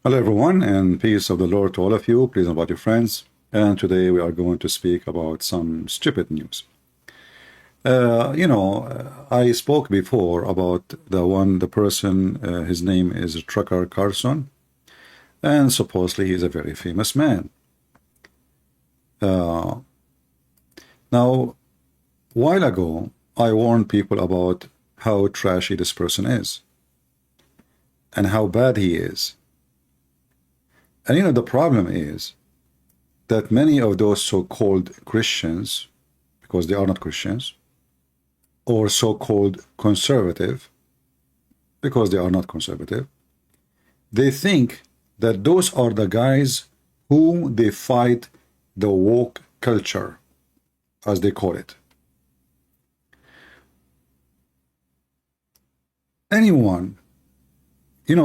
Hello, everyone, and peace of the Lord to all of you. Please invite your friends. And today we are going to speak about some stupid news. I spoke before about the person, his name is Trucker Carson, and supposedly he's a very famous man. Uh, Now, while ago, I warned people about how trashy this person is and how bad he is. And the problem is that many of those so-called Christians, because they are not Christians, or so-called conservative, because they are not conservative, they think that those are the guys who they fight the woke culture, as they call it. Anyone, in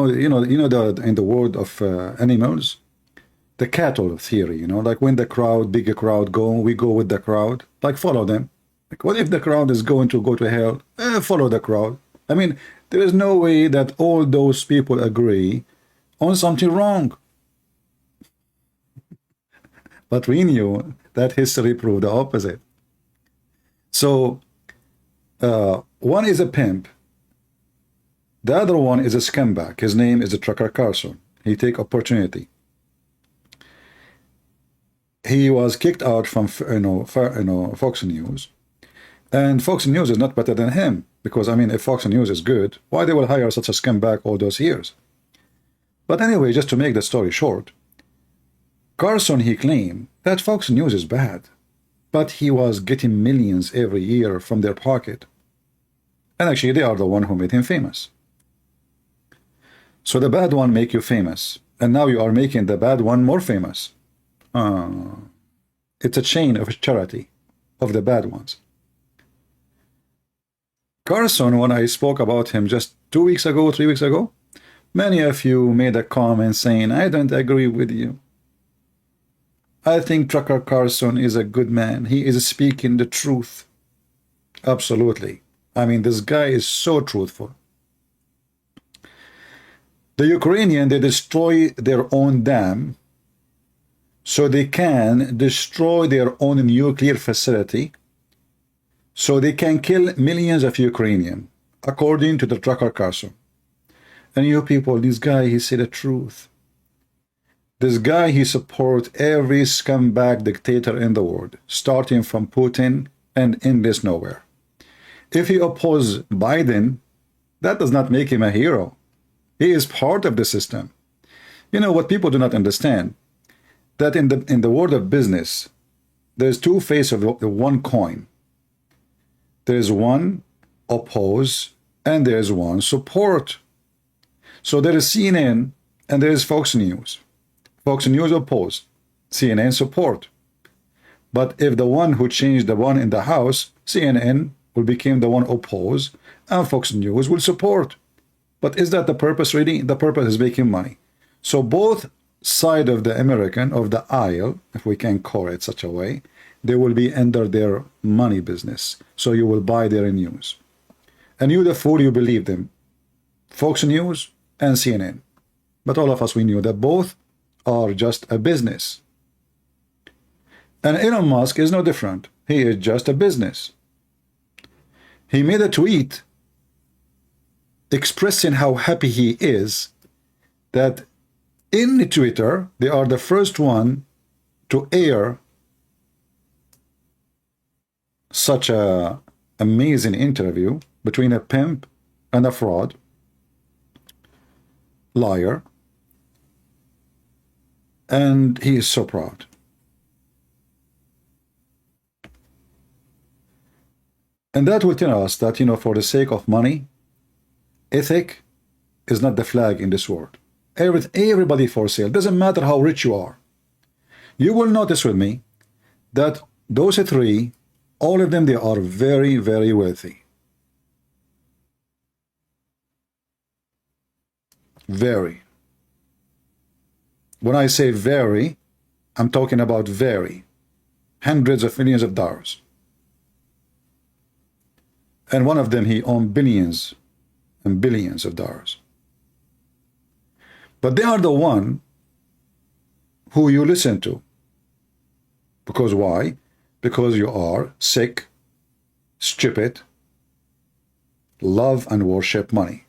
the world of animals, the cattle theory, like when the crowd, bigger crowd go, we go with the crowd, like follow them. Like, what if the crowd is going to go to hell? Follow the crowd. I mean, there is no way that all those people agree on something wrong. But we knew that history proved the opposite. So, one is a pimp. The other one is a scumbag. His name is a Trucker Carson. He take opportunity. He was kicked out from Fox News, and Fox News is not better than him, because I mean, if Fox News is good, why they will hire such a scumbag all those years? But anyway, just to make the story short, Carson, he claimed that Fox News is bad, but he was getting millions every year from their pocket, and actually they are the one who made him famous. So the bad one make you famous, and now you are making the bad one more famous. It's a chain of charity of the bad ones. Carson, when I spoke about him just 2 weeks ago, 3 weeks ago, many of you made a comment saying, I don't agree with you. I think Trucker Carson is a good man. He is speaking the truth. Absolutely. I mean, this guy is so truthful. The Ukrainians, they destroy their own dam so they can destroy their own nuclear facility, so they can kill millions of Ukrainians, according to the Trucker Carson. And you people, this guy, he said the truth. This guy, he supports every scumbag dictator in the world, starting from Putin and endless nowhere. If he opposes Biden, that does not make him a hero. He is part of the system. You know what people do not understand? That in the world of business, there's two faces of the one coin. There's one oppose and there's one support. So there is CNN and there is Fox News. Fox News oppose, CNN support. But if the one who changed the one in the house, CNN will become the one oppose, and Fox News will support. But is that the purpose really? The purpose is making money. So both side of the American, of the aisle, if we can call it such a way, they will be under their money business. So you will buy their news. And you, the fool, you believe them. Fox News and CNN. But all of us, we knew that both are just a business. And Elon Musk is no different. He is just a business. He made a tweet expressing how happy he is that in Twitter, they are the first one to air such a amazing interview between a pimp and a fraud, liar, and he is so proud. And that will tell us that, for the sake of money, ethic is not the flag in this world. Everybody for sale. Doesn't matter how rich you are. You will notice with me that those three, all of them, they are very, very wealthy. Very. When I say very, I'm talking about very. Hundreds of millions of dollars. And one of them, he owned billions and billions of dollars. But they are the one who you listen to. Because why? Because you are sick, stupid, love and worship money.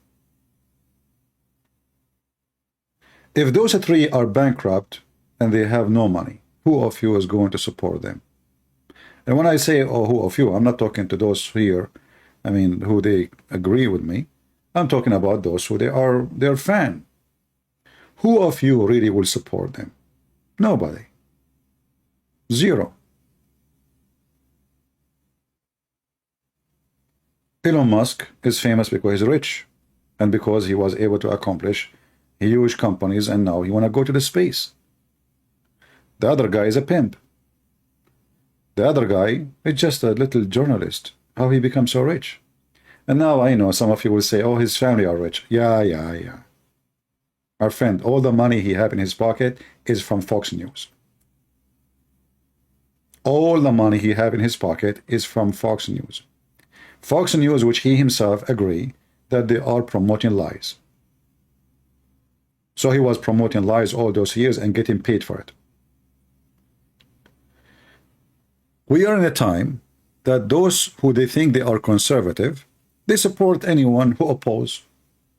If those three are bankrupt and they have no money, who of you is going to support them? And when I say, oh, who of you, I'm not talking to those here, I mean, who they agree with me. I'm talking about those who they are their fan. Who of you really will support them? Nobody. Zero. Elon Musk is famous because he's rich and because he was able to accomplish huge companies, and now he want to go to the space. The other guy is a pimp. The other guy is just a little journalist. How he become so rich? And now I know some of you will say, oh, his family are rich. Yeah. Our friend, all the money he have in his pocket is from Fox News. All the money he have in his pocket is from Fox News. Fox News, which he himself agree that they are promoting lies. So he was promoting lies all those years and getting paid for it. We are in a time that those who they think they are conservative, they support anyone who oppose.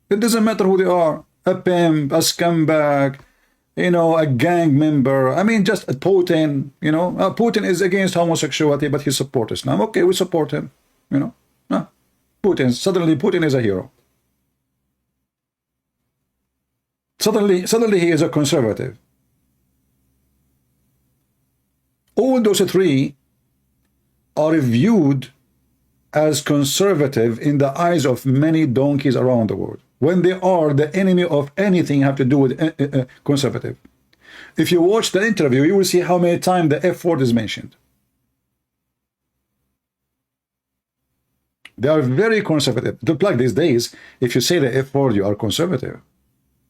It doesn't matter who they are. A pimp, a scumbag, a gang member. I mean, just a Putin, Putin is against homosexuality, but he supports Islam. Okay, we support him, Suddenly Putin is a hero. Suddenly he is a conservative. All those three are viewed as conservative in the eyes of many donkeys around the world, when they are the enemy of anything have to do with conservative. If you watch the interview, you will see how many times the F word is mentioned. They are very conservative. Like these days, if you say the F word, you are conservative.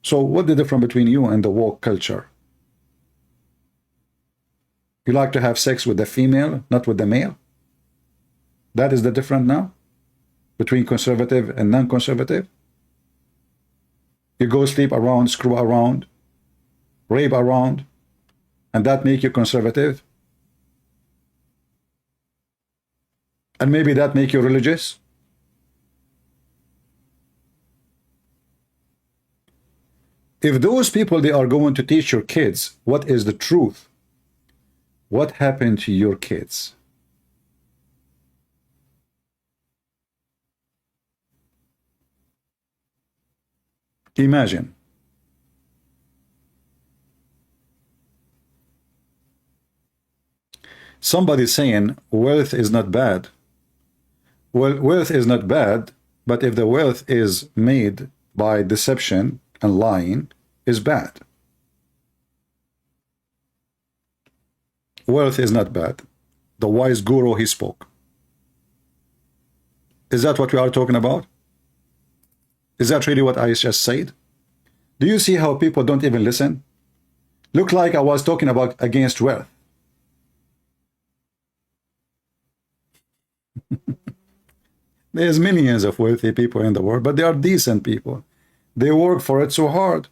So what's the difference between you and the woke culture? You like to have sex with the female, not with the male? That is the difference now between conservative and non-conservative? You go sleep around, screw around, rape around, and that make you conservative? And maybe that make you religious? If those people, they are going to teach your kids what is the truth, what happened to your kids? Imagine. Somebody saying wealth is not bad. Well, wealth is not bad, but if the wealth is made by deception and lying, is bad. Wealth is not bad. The wise guru, he spoke. Is that what we are talking about? Is that really what I just said? Do you see how people don't even listen? Look like I was talking about against wealth. There's millions of wealthy people in the world, but they are decent people. They work for it so hard.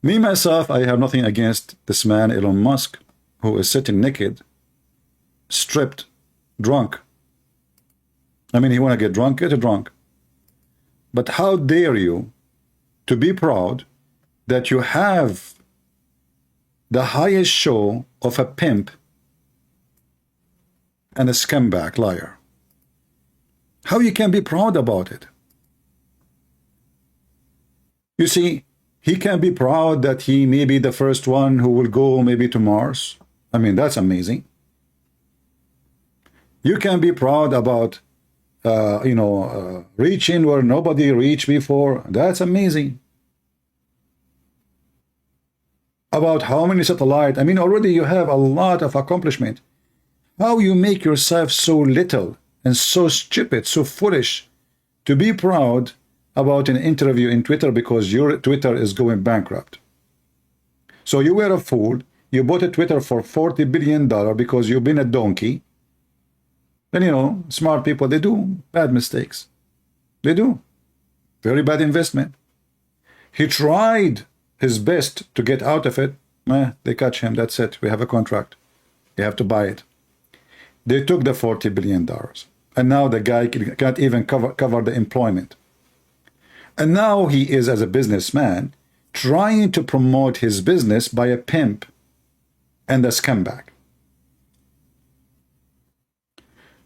Me, myself, I have nothing against this man, Elon Musk, who is sitting naked, stripped, drunk. I mean, he want to get drunk, get drunk. But how dare you to be proud that you have the highest show of a pimp and a scumbag liar? How you can be proud about it? You see, he can be proud that he may be the first one who will go maybe to Mars. I mean, that's amazing. You can be proud about, reaching where nobody reached before. That's amazing. About how many satellites. I mean, already you have a lot of accomplishment. How you make yourself so little and so stupid, so foolish to be proud about an interview in Twitter because your Twitter is going bankrupt. So you were a fool. You bought a Twitter for $40 billion because you've been a donkey. Then, smart people, they do bad mistakes. They do. Very bad investment. He tried his best to get out of it. They catch him. That's it. We have a contract. You have to buy it. They took the $40 billion. And now the guy can't even cover the employment. And now he is, as a businessman, trying to promote his business by a pimp and a scumbag.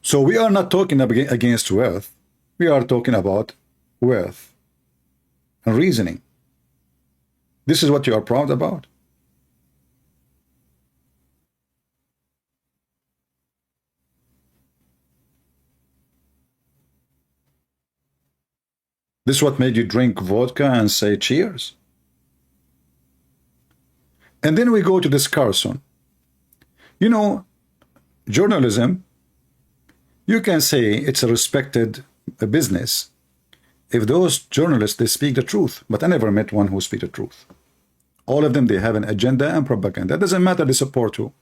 So we are not talking against wealth. We are talking about wealth and reasoning. This is what you are proud about. This is what made you drink vodka and say cheers. And then we go to this Carson. You know, journalism, you can say it's a respected business if those journalists, they speak the truth. But I never met one who speaks the truth. All of them, they have an agenda and propaganda. It doesn't matter they support who.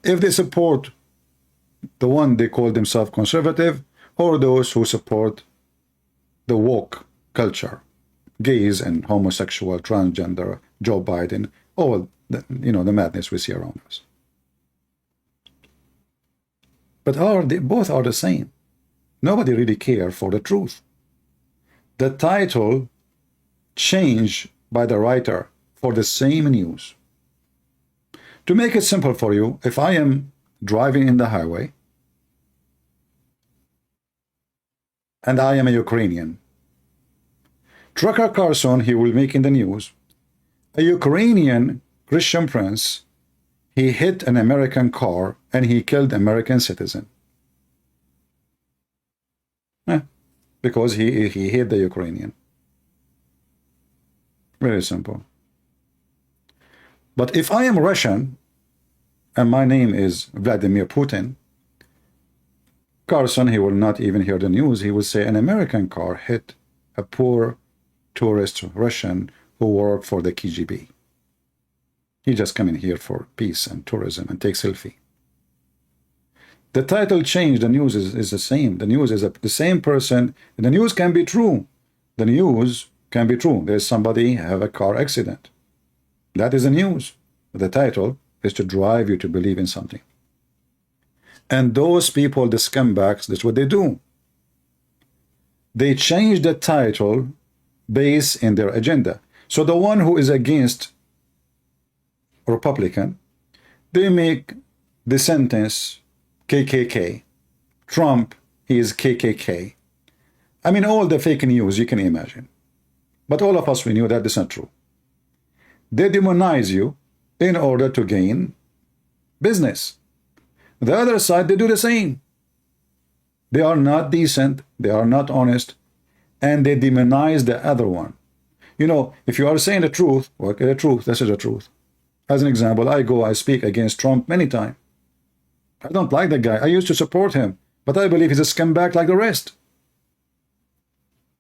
If they support the one they call themselves conservative, or those who support the woke culture, gays and homosexual, transgender, Joe Biden, all the, the madness we see around us. But both are the same. Nobody really cares for the truth. The title changed by the writer for the same news. To make it simple for you, if I am driving in the highway and I am a Ukrainian, Trucker Carson, he will make in the news, a Ukrainian Christian prince, he hit an American car and he killed American citizen. Because he hit the Ukrainian. Very simple. But if I am Russian and my name is Vladimir Putin, Carson, he will not even hear the news. He will say an American car hit a poor tourist Russian who worked for the KGB. He just come in here for peace and tourism and take selfie. The title changed, the news is the same. The news is the same person. The news can be true. The news can be true. There's somebody have a car accident. That is the news. The title is to drive you to believe in something. And those people, the scumbags, that's what they do. They change the title based in their agenda. So the one who is against Republican, they make the sentence KKK. Trump, he is KKK. I mean, all the fake news you can imagine. But all of us, we knew that is not true. They demonize you in order to gain business. The other side, they do the same. They are not decent, they are not honest, and they demonize the other one. You know, if you are saying the truth, okay, the truth, this is the truth. As an example, I speak against Trump many times. I don't like that guy. I used to support him, but I believe he's a scumbag like the rest.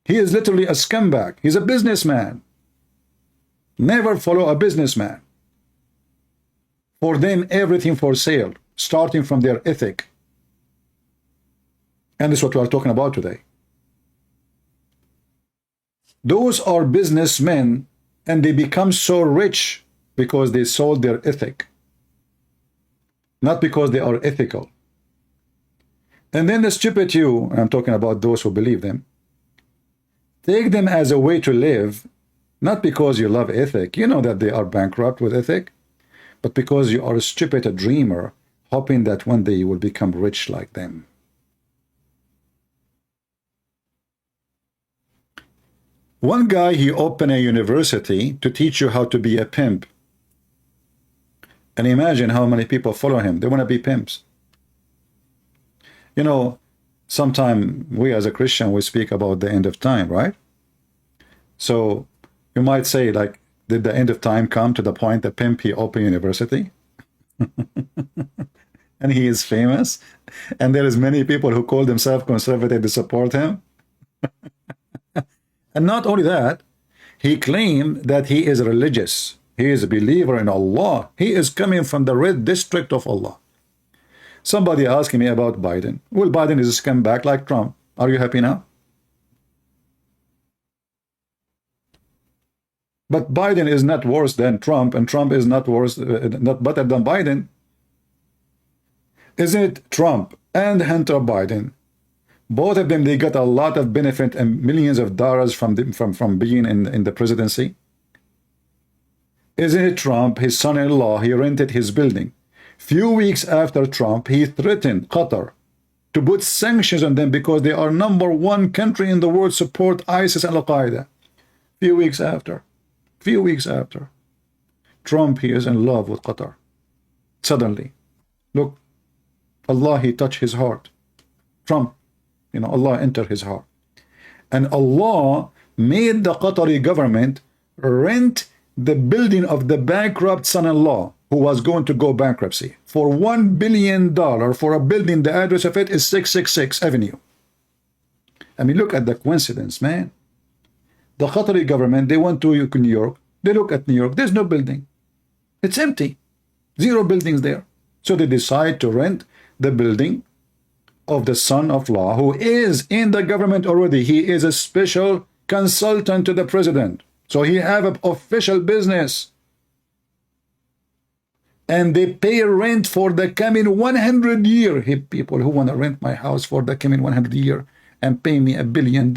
He is literally a scumbag. He's a businessman. Never follow a businessman. For them, everything for sale, starting from their ethic. And this is what we are talking about today. Those are businessmen, and they become so rich because they sold their ethic. Not because they are ethical. And then the stupid you, and I'm talking about those who believe them, take them as a way to live, not because you love ethic, you know that they are bankrupt with ethic, but because you are a stupid a dreamer, hoping that one day you will become rich like them. One guy, he opened a university to teach you how to be a pimp. And imagine how many people follow him. They want to be pimps. You know, sometimes we as a Christian, we speak about the end of time, right? So you might say, like, did the end of time come to the point that pimp, he opened university? And he is famous? And there is many people who call themselves conservative to support him? And not only that, he claimed that he is religious. He is a believer in Allah. He is coming from the red district of Allah. Somebody asking me about Biden. Well, Biden is a scumbag like Trump. Are you happy now? But Biden is not worse than Trump, and Trump is not worse, not better than Biden. Isn't it Trump and Hunter Biden? Both of them, they got a lot of benefit and millions of dollars from being in the presidency. Isn't it Trump, his son-in-law, he rented his building. Few weeks after Trump, he threatened Qatar to put sanctions on them because they are #1 country in the world support ISIS and Al-Qaeda. Few weeks after, Trump, he is in love with Qatar. Suddenly, look, Allah, he touched his heart. Trump, Allah entered his heart. And Allah made the Qatari government rent the building of the bankrupt son-in-law who was going to go bankruptcy for $1 billion for a building. The address of it is 666 Avenue. I mean, look at the coincidence, man. The Qatari government, they went to New York. They look at New York. There's no building. It's empty. 0 buildings there. So they decide to rent the building of the son-in-law who is in the government already. He is a special consultant to the president. So he have an official business. And they pay rent for the coming 100 year. Hey, people who want to rent my house for the coming 100 year and pay me $1 billion.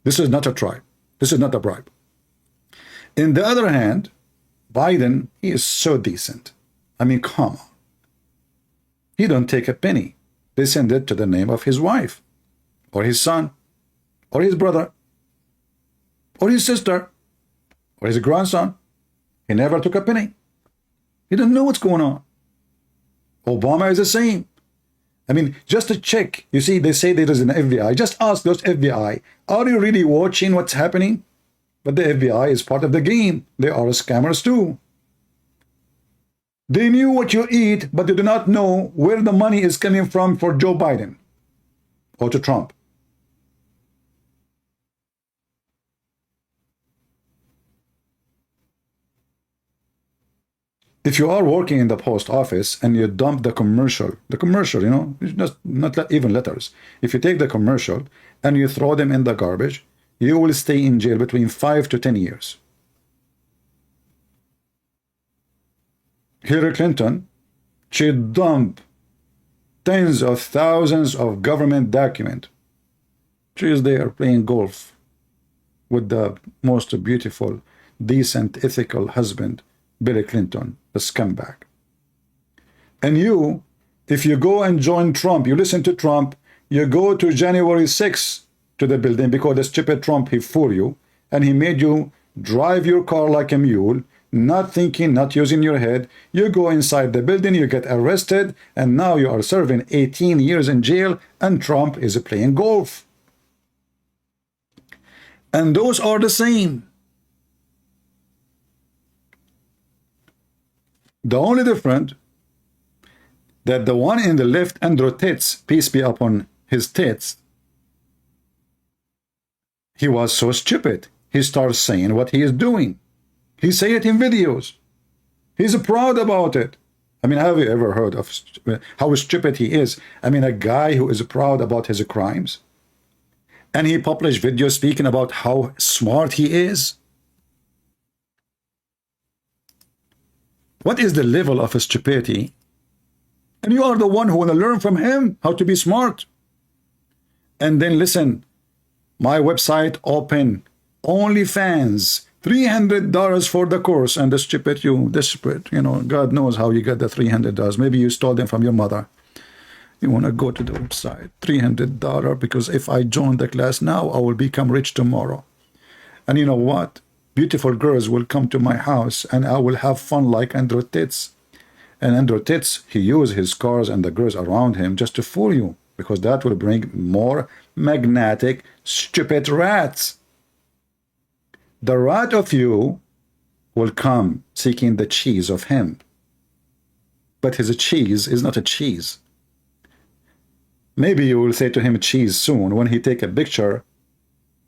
This is not a tribe. This is not a bribe. In the other hand, Biden, he is so decent. I mean, come on. He don't take a penny. They send it to the name of his wife, or his son, or his brother, or his sister, or his grandson. He never took a penny. He doesn't know what's going on. Obama is the same. I mean, just to check, you see, they say there is an FBI. Just ask those FBI, are you really watching what's happening? But the FBI is part of the game. They are scammers too. They knew what you eat, but they do not know where the money is coming from for Joe Biden or to Trump. If you are working in the post office and you dump the commercial, just not even letters. If you take the commercial and you throw them in the garbage, you will stay in jail between 5 to 10 years. Hillary Clinton, she dumped tens of thousands of government documents. She is there playing golf with the most beautiful, decent, ethical husband, Bill Clinton, the scumbag. And you, if you go and join Trump, you listen to Trump, you go to January 6th to the building because the stupid Trump, he fooled you, and he made you drive your car like a mule, not thinking, not using your head. You go inside the building, you get arrested, and now you are serving 18 years in jail, and Trump is playing golf. And those are the same. The only difference that the one in the left, Andrew Tate, peace be upon his tits, he was so stupid. He starts saying what he is doing. He say it in videos. He's proud about it. I mean, have you ever heard of how stupid he is? I mean, a guy who is proud about his crimes. And he published videos speaking about how smart he is. What is the level of stupidity? And you are the one who want to learn from him how to be smart. And then listen, my website open, OnlyFans, $300 for the course, and the stupid, you desperate, God knows how you got the $300. Maybe you stole them from your mother. You want to go to the website, $300, because if I join the class now, I will become rich tomorrow. And you know what? Beautiful girls will come to my house, and I will have fun like Andrew Tate. And Andrew Tate, he used his cars and the girls around him just to fool you, because that will bring more magnetic, stupid rats. The rat of you will come seeking the cheese of him. But his cheese is not a cheese. Maybe you will say to him cheese soon when he take a picture,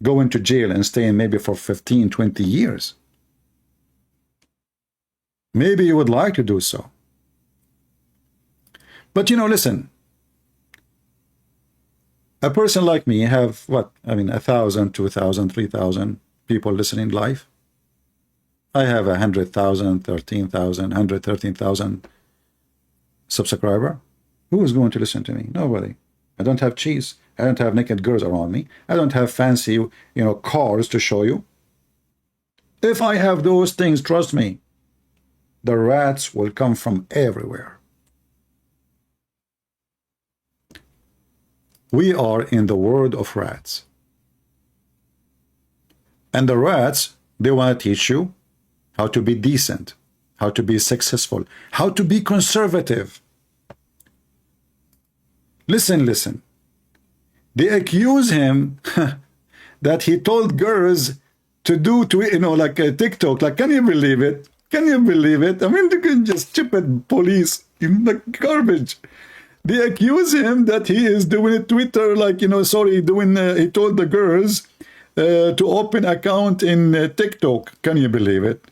go into jail and stay in maybe for 15, 20 years. Maybe you would like to do so. But listen, a person like me have what? I mean, 1,000, 2,000, 3,000 people listening live. I have 100,000, 13,000, 113,000 subscriber. Who is going to listen to me? Nobody. I don't have cheese. I don't have naked girls around me. I don't have fancy, cars to show you. If I have those things, trust me, the rats will come from everywhere. We are in the world of rats. And the rats, they want to teach you how to be decent, how to be successful, how to be conservative. Listen. They accuse him that he told girls to do, like a TikTok. Like, can you believe it? Can you believe it? I mean, they can just stupid police, like garbage. They accuse him that he is doing Twitter, like, he told the girls to open account in TikTok. Can you believe it?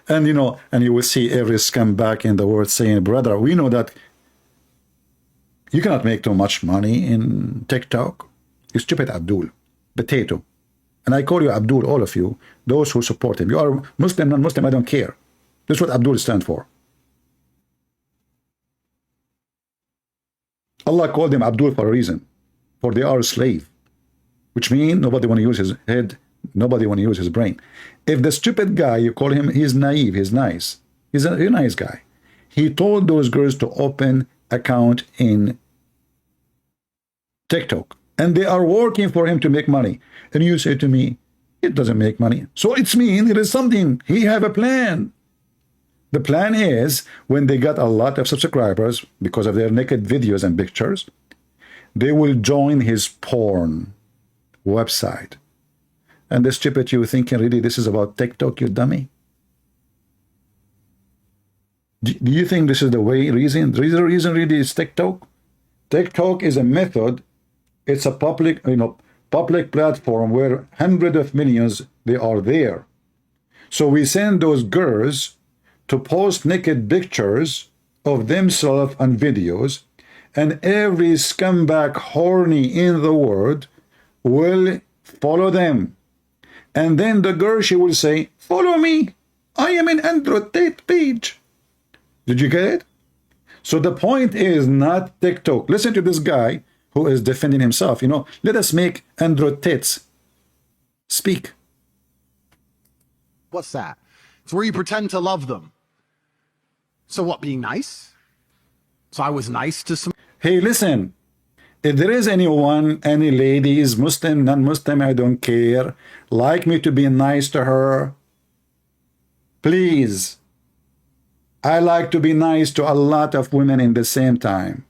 And you will see every scumbag in the world saying, brother, we know that you cannot make too much money in TikTok. You stupid Abdul, potato. And I call you Abdul, all of you, those who support him. You are Muslim, non-Muslim, I don't care. That's what Abdul stands for. Allah called them Abdul for a reason. For they are a slave. Which means nobody want to use his head, nobody want to use his brain. If the stupid guy, you call him, he's naive, he's nice. He's a nice guy. He told those girls to open account in TikTok. And they are working for him to make money. And you say to me, it doesn't make money. So it's mean it is something. He have a plan. The plan is when they got a lot of subscribers because of their naked videos and pictures, they will join his porn website. And the stupid you thinking really this is about TikTok, you dummy? Do you think this is the reason? The reason really is TikTok? TikTok is a method. It's a public platform where hundreds of millions, they are there. So we send those girls to post naked pictures of themselves and videos, and every scumbag horny in the world will follow them. And then the girl, she will say, follow me. I am in Tate page. Did you get it? So the point is not TikTok. Listen to this guy who is defending himself. Let us make Tates speak. What's that? It's where you pretend to love them. So what, being nice? So I was nice to some... Hey, listen. If there is anyone, any ladies, Muslim, non-Muslim, I don't care, like me to be nice to her, please. I like to be nice to a lot of women in the same time.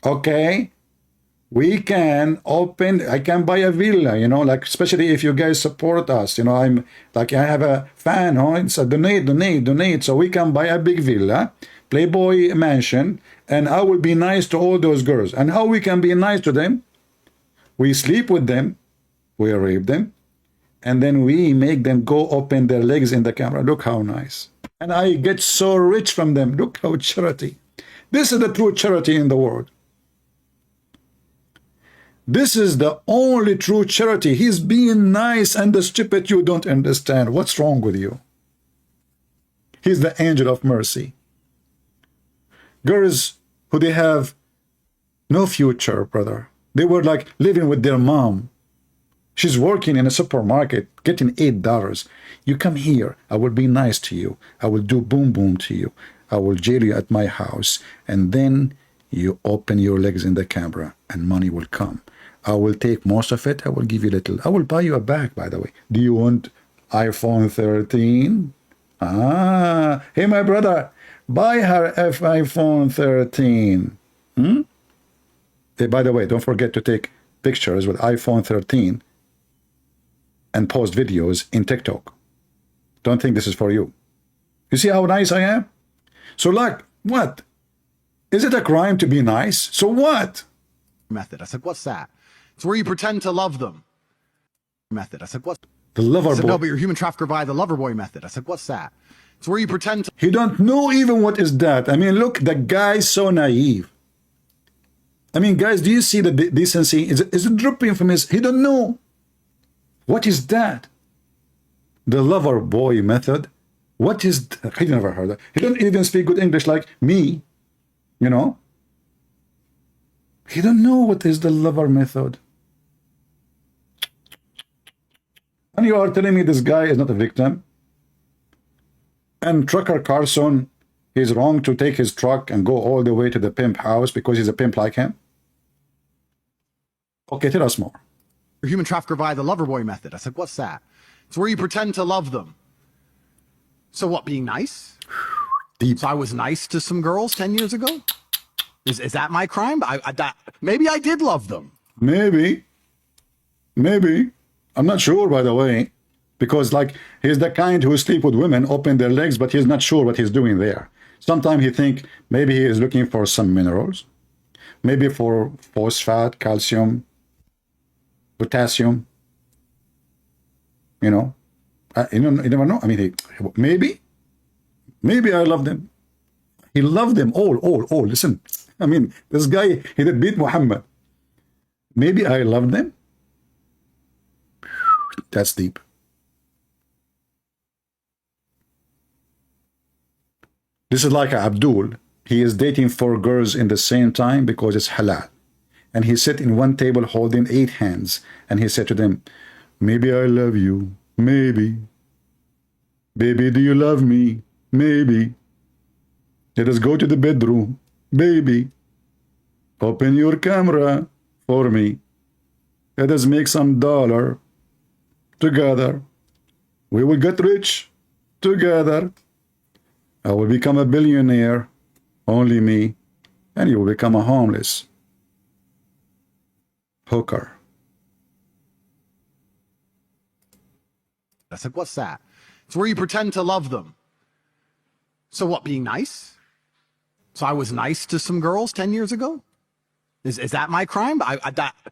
Okay? We can open, I can buy a villa, like especially if you guys support us, I'm like, I have a fan, it's a donate. So we can buy a big villa, Playboy mansion, and I will be nice to all those girls. And how we can be nice to them? We sleep with them, we rape them, and then we make them go open their legs in the camera. Look how nice. And I get so rich from them. Look how charity. This is the true charity in the world. This is the only true charity. He's being nice, and the stupid you don't understand. What's wrong with you? He's the angel of mercy. Girls who they have no future, brother. They were like living with their mom. She's working in a supermarket, getting $8. You come here, I will be nice to you. I will do boom boom to you. I will jail you at my house. And then you open your legs in the camera and money will come. I will take most of it. I will give you little. I will buy you a bag, by the way. Do you want iPhone 13? Hey, my brother, buy her iPhone 13. Hey, by the way, don't forget to take pictures with iPhone 13 and post videos in TikTok. Don't think this is for you. You see how nice I am? So like, what? Is it a crime to be nice? So what? Method. I said, what's that? It's where you pretend to love them. Method. I said, what's the lover boy? No, but you're a human trafficker by the lover boy method. I said, what's that? It's where you pretend to... He don't know even what is that. I mean, look, the guy's so naive. I mean, guys, do you see the decency? Is it dripping from his... He don't know. What is that? The lover boy method. What is... He never heard that. He don't even speak good English like me. You know? He don't know what is the lover method. And you are telling me this guy is not a victim? And trucker Carson, he's wrong to take his truck and go all the way to the pimp house because he's a pimp like him? Okay, tell us more. Human trafficker via the lover boy method. I said, what's that? It's where you pretend to love them. So what, being nice? Deep. So I was nice to some girls 10 years ago? Is that my crime? Maybe I did love them. Maybe. Maybe. I'm not sure, by the way. Because, like, he's the kind who sleep with women, open their legs, but he's not sure what he's doing there. Sometimes he think maybe he is looking for some minerals. Maybe for phosphate, calcium, potassium. You know? You never know. I mean, maybe I love them. He loved them all. Listen. I mean, this guy, he did beat Muhammad. Maybe I love them. That's deep. This is like Abdul. He is dating 4 girls in the same time because it's halal. And he sat in one table holding 8 hands. And he said to them, maybe I love you. Maybe. Baby, do you love me? Maybe. Let us go to the bedroom. Baby. Open your camera for me. Let us make some dollar together. We will get rich together. I will become a billionaire, only me, and you will become a homeless hooker. I said, what's that? It's where you pretend to love them. So what, being nice? So I was nice to some girls 10 years ago? Is that my crime?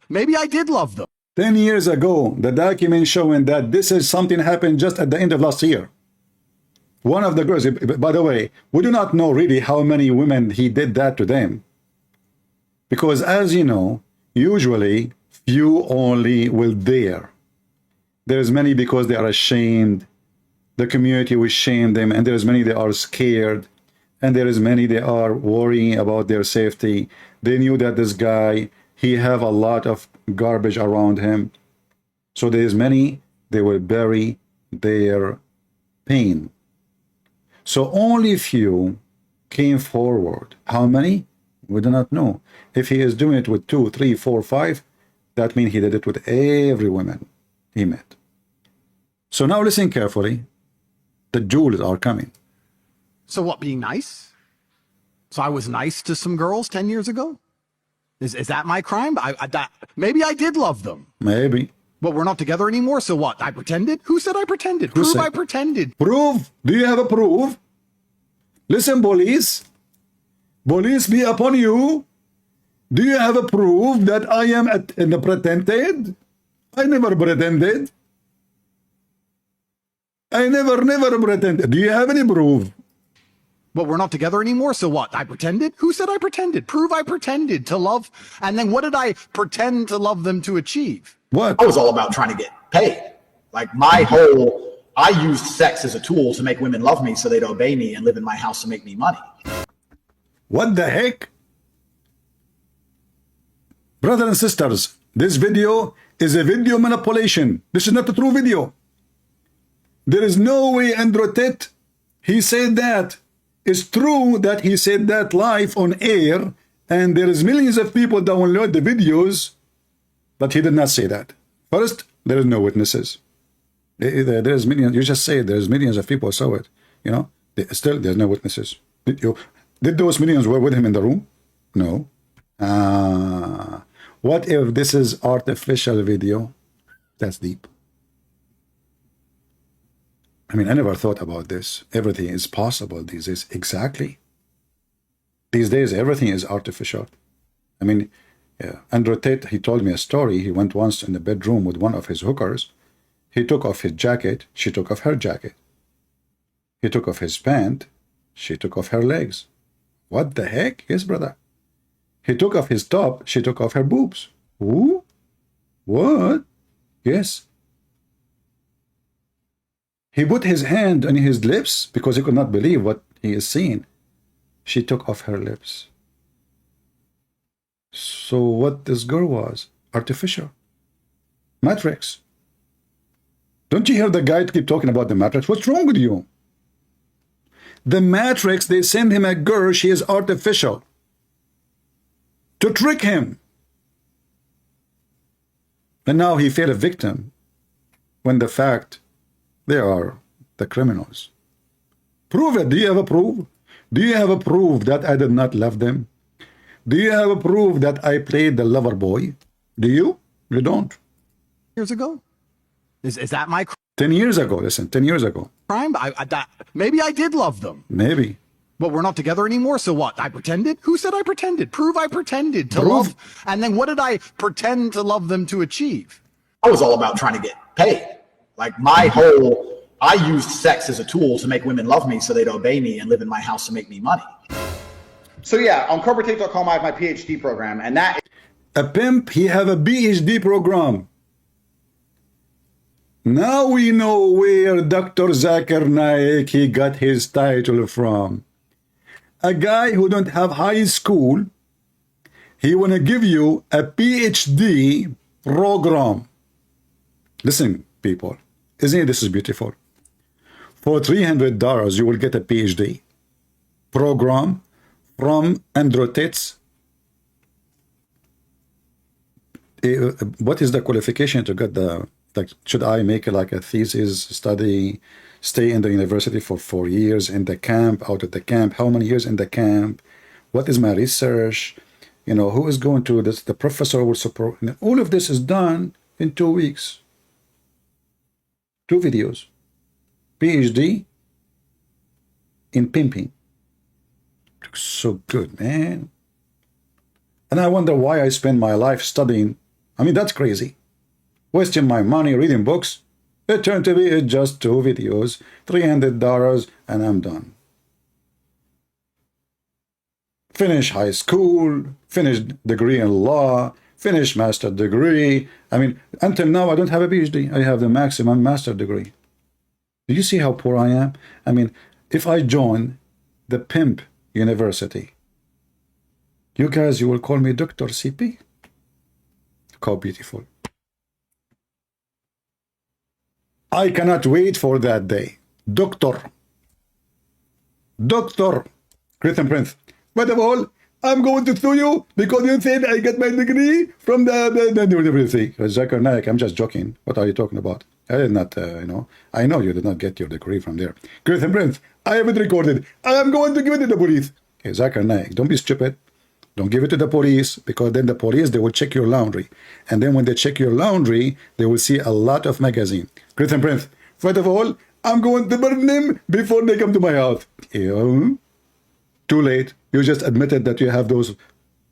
Maybe I did love them. 10 years ago, the document showing that this is something happened just at the end of last year. One of the girls, by the way, we do not know really how many women he did that to them. Because as you know, usually few only will dare. There's many because they are ashamed. The community will shame them, and there's many they are scared. And there is many they are worrying about their safety. They knew that this guy, he have a lot of garbage around him. So there's many, they will bury their pain. So only few came forward. How many? We do not know. If he is doing it with 2, 3, 4, 5, that means he did it with every woman he met. So now listen carefully. The jewels are coming. So what, being nice? So I was nice to some girls 10 years ago? Is that my crime? Maybe I did love them. Maybe. But we're not together anymore, so what? I pretended? Who said I pretended? Prove I pretended. Proof? Do you have a proof? Listen, police. Police be upon you. Do you have a proof that I am in the pretended? I never pretended. I never pretended. Do you have any proof? But we're not together anymore, so what? I pretended? Who said I pretended? Prove I pretended to love. And then what did I pretend to love them to achieve? What? I was all about trying to get paid. Like I used sex as a tool to make women love me so they'd obey me and live in my house to make me money. What the heck? Brothers and sisters, this video is a video manipulation. This is not a true video. There is no way Andrew Tate, he said that. It's true that he said that live on air, and there is millions of people download the videos, but he did not say that. First, there is no witnesses. There is millions. You just say there's millions of people saw it. You know, still there's no witnesses. Did those millions were with him in the room? No. What if this is artificial video? That's deep. I mean, I never thought about this. Everything is possible these days. Exactly. These days, everything is artificial. I mean, yeah. Andrew Tate, he told me a story. He went once in the bedroom with one of his hookers. He took off his jacket. She took off her jacket. He took off his pant. She took off her legs. What the heck? Yes, brother. He took off his top. She took off her boobs. Who? What? Yes. He put his hand on his lips because he could not believe what he is seeing. She took off her lips. So what this girl was? Artificial. Matrix. Don't you hear the guy keep talking about the Matrix? What's wrong with you? The Matrix, they send him a girl, she is artificial. To trick him. And now he fell a victim. When the fact, they are the criminals. Prove it. Do you have a proof? Do you have a proof that I did not love them? Do you have a proof that I played the lover boy? Do you? You don't. Years ago? Is that my 10 years ago, listen, 10 years ago. crime? Maybe I did love them. Maybe. But we're not together anymore, so what? I pretended? Who said I pretended? Prove I pretended to Prove. love. And then what did I pretend to love them to achieve? I was all about trying to get paid. Like I used sex as a tool to make women love me so they'd obey me and live in my house to make me money. So yeah, on corporatate.com I have my PhD program, and that A pimp, he have a PhD program. Now we know where Dr. Zakir Naik, he got his title from. A guy who don't have high school, he want to give you a PhD program. Listen, people, isn't it this is beautiful? For $300, you will get a PhD program from Andrew Tate's. What is the qualification to get the, like, should I make it like a thesis, study, stay in the university for 4 years, in the camp, out of the camp, how many years in the camp, what is my research, you know, who is going to this, the professor will support, all of this is done in 2 weeks. 2 videos. PhD in pimping. Looks so good, man. And I wonder why I spend my life studying. I mean, that's crazy. Wasting my money reading books. It turned to be just 2 videos, $300, and I'm done. Finish high school, finish degree in law, finish master degree. I mean, until now, I don't have a PhD. I have the maximum master degree. Do you see how poor I am? I mean, if I join the pimp university, you guys, you will call me Dr. CP. Look how beautiful. I cannot wait for that day. Doctor. Christian Prince. First of all, I'm going to sue you because you said I got my degree from the university. Zakir Naik, I'm just joking. What are you talking about? I did not, I know you did not get your degree from there. Christian Prince, I have it recorded. I am going to give it to the police. Okay, Zakir Naik, don't be stupid. Don't give it to the police, because then the police, they will check your laundry. And then when they check your laundry, they will see a lot of magazine. Christian Prince, first of all, I'm going to burn them before they come to my house. Yeah. Too late. You just admitted that you have those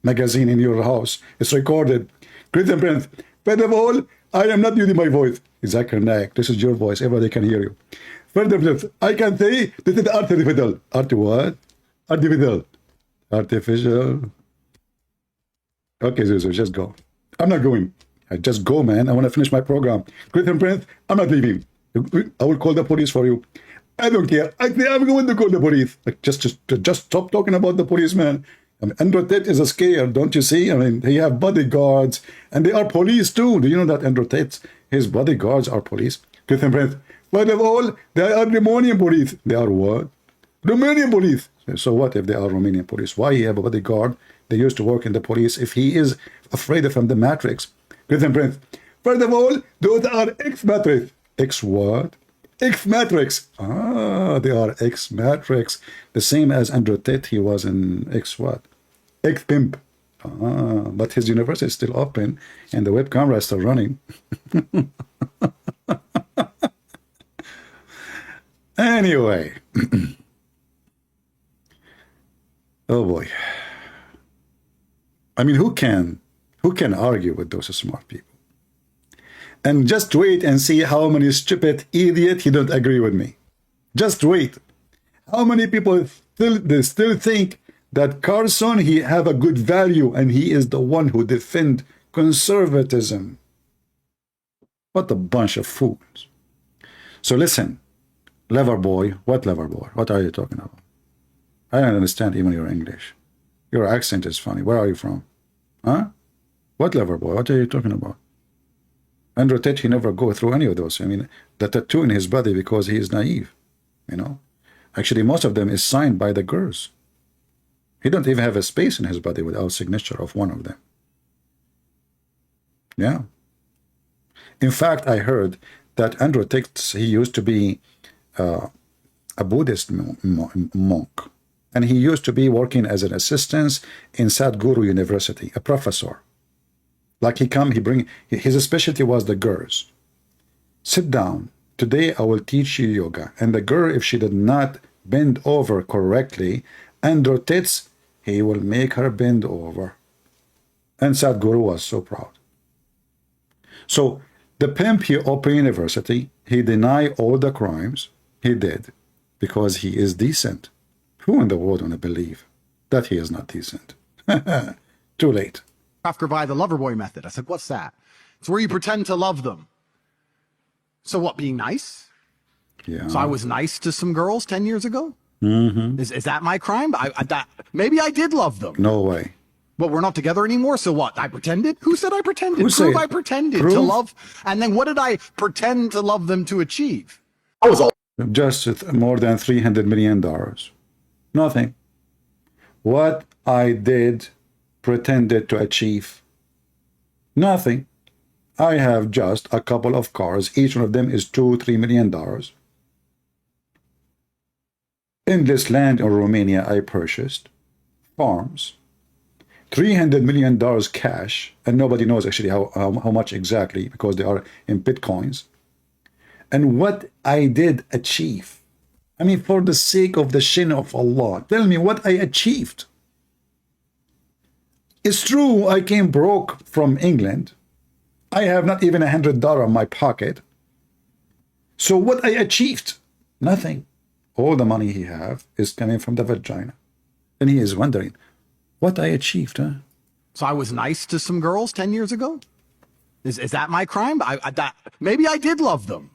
magazine in your house. It's recorded. Christian Prince, first of all, I am not using my voice. Zakir Naik, this is your voice. Everybody can hear you. Further, I can say this is artificial. Art what? Artificial. Artificial. Okay, Zuzu, just go. I'm not going. I just go, man. I want to finish my program. Christian Prince, I'm not leaving. I will call the police for you. I don't care. I'm going to call the police. Like, just stop talking about the police, man. I mean, Andrew Tate is a scare, don't you see? I mean, he have bodyguards, and they are police too. Do you know that Andrew Tate, his bodyguards are police? Christian Prince, first of all, they are Romanian police. They are what? Romanian police. So what if they are Romanian police? Why he have a bodyguard? They used to work in the police if he is afraid of the Matrix. Christian Prince, first of all, those are ex-Matrix. Ex what? Ex-Matrix. Ah, they are ex-Matrix. The same as Andrew Tate, he was in ex-what? Ex-Pimp. Ah, but his university is still open and the web camera is still running. Anyway. Oh boy. I mean, who can argue with those smart people? And just wait and see how many stupid idiot he don't agree with me. Just wait. How many people still think that Carson, he have a good value and he is the one who defend conservatism? What a bunch of fools. So listen, Lover boy. What lover boy? What are you talking about? I don't understand even your English. Your accent is funny. Where are you from? Huh? What lover boy? What are you talking about? Andrew Tate, he never go through any of those. I mean, the tattoo in his body because he is naive, you know. Actually, most of them is signed by the girls. He don't even have a space in his body without signature of one of them. Yeah. In fact, I heard that Andrew Tate, he used to be a Buddhist monk. And he used to be working as an assistant in Sadhguru University, a professor. Like his specialty was the girls. Sit down. Today I will teach you yoga. And the girl, if she did not bend over correctly, Andrew Tate, he will make her bend over. And Sadhguru was so proud. So the pimp, he opened university. He denied all the crimes he did because he is decent. Who in the world want to believe that he is not decent? Too late. After by the lover boy method. I said, what's that? It's where you pretend to love them. So what, being nice? Yeah. So I was nice to some girls 10 years ago? Mm-hmm. Is that my crime? Maybe I did love them. No way. But we're not together anymore, so what? I pretended? Who said I pretended? Who Prove said? I pretended Prove? to love. And then what did I pretend to love them to achieve? I was all Just more than $300 million. Nothing. What I did, pretended to achieve. Nothing. I have just a couple of cars. Each one of them is $2-3 million. In this land in Romania, I purchased farms. $300 million cash, and nobody knows actually how much exactly because they are in bitcoins. And what I did achieve, I mean, for the sake of the shin of Allah, tell me what I achieved. It's true, I came broke from England. I have not even $100 in my pocket. So what I achieved? Nothing. All the money he have is coming from the vagina. And he is wondering, what I achieved, huh? So I was nice to some girls 10 years ago? Is that my crime? Maybe I did love them.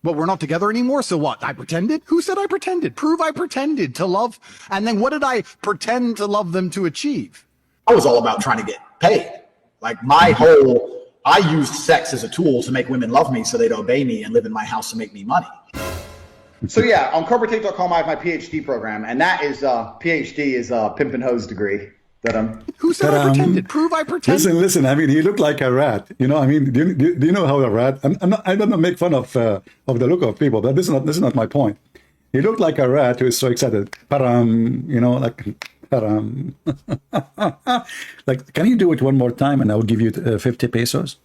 But we're not together anymore, so what? I pretended? Who said I pretended? Prove I pretended to love. And then what did I pretend to love them to achieve? I was all about trying to get paid. Like I used sex as a tool to make women love me so they'd obey me and live in my house and make me money. So yeah, on CobraTate.com, I have my PhD program, and that is PhD is a pimp and hose degree that I'm. Who said I pretended? Prove I pretended. Listen. I mean, he looked like a rat. You know, I mean, do you know how a rat? I don't make fun of the look of people, but this is not my point. He looked like a rat who is so excited. Param, you know, like param. Like, can you do it one more time, and I will give you 50 pesos?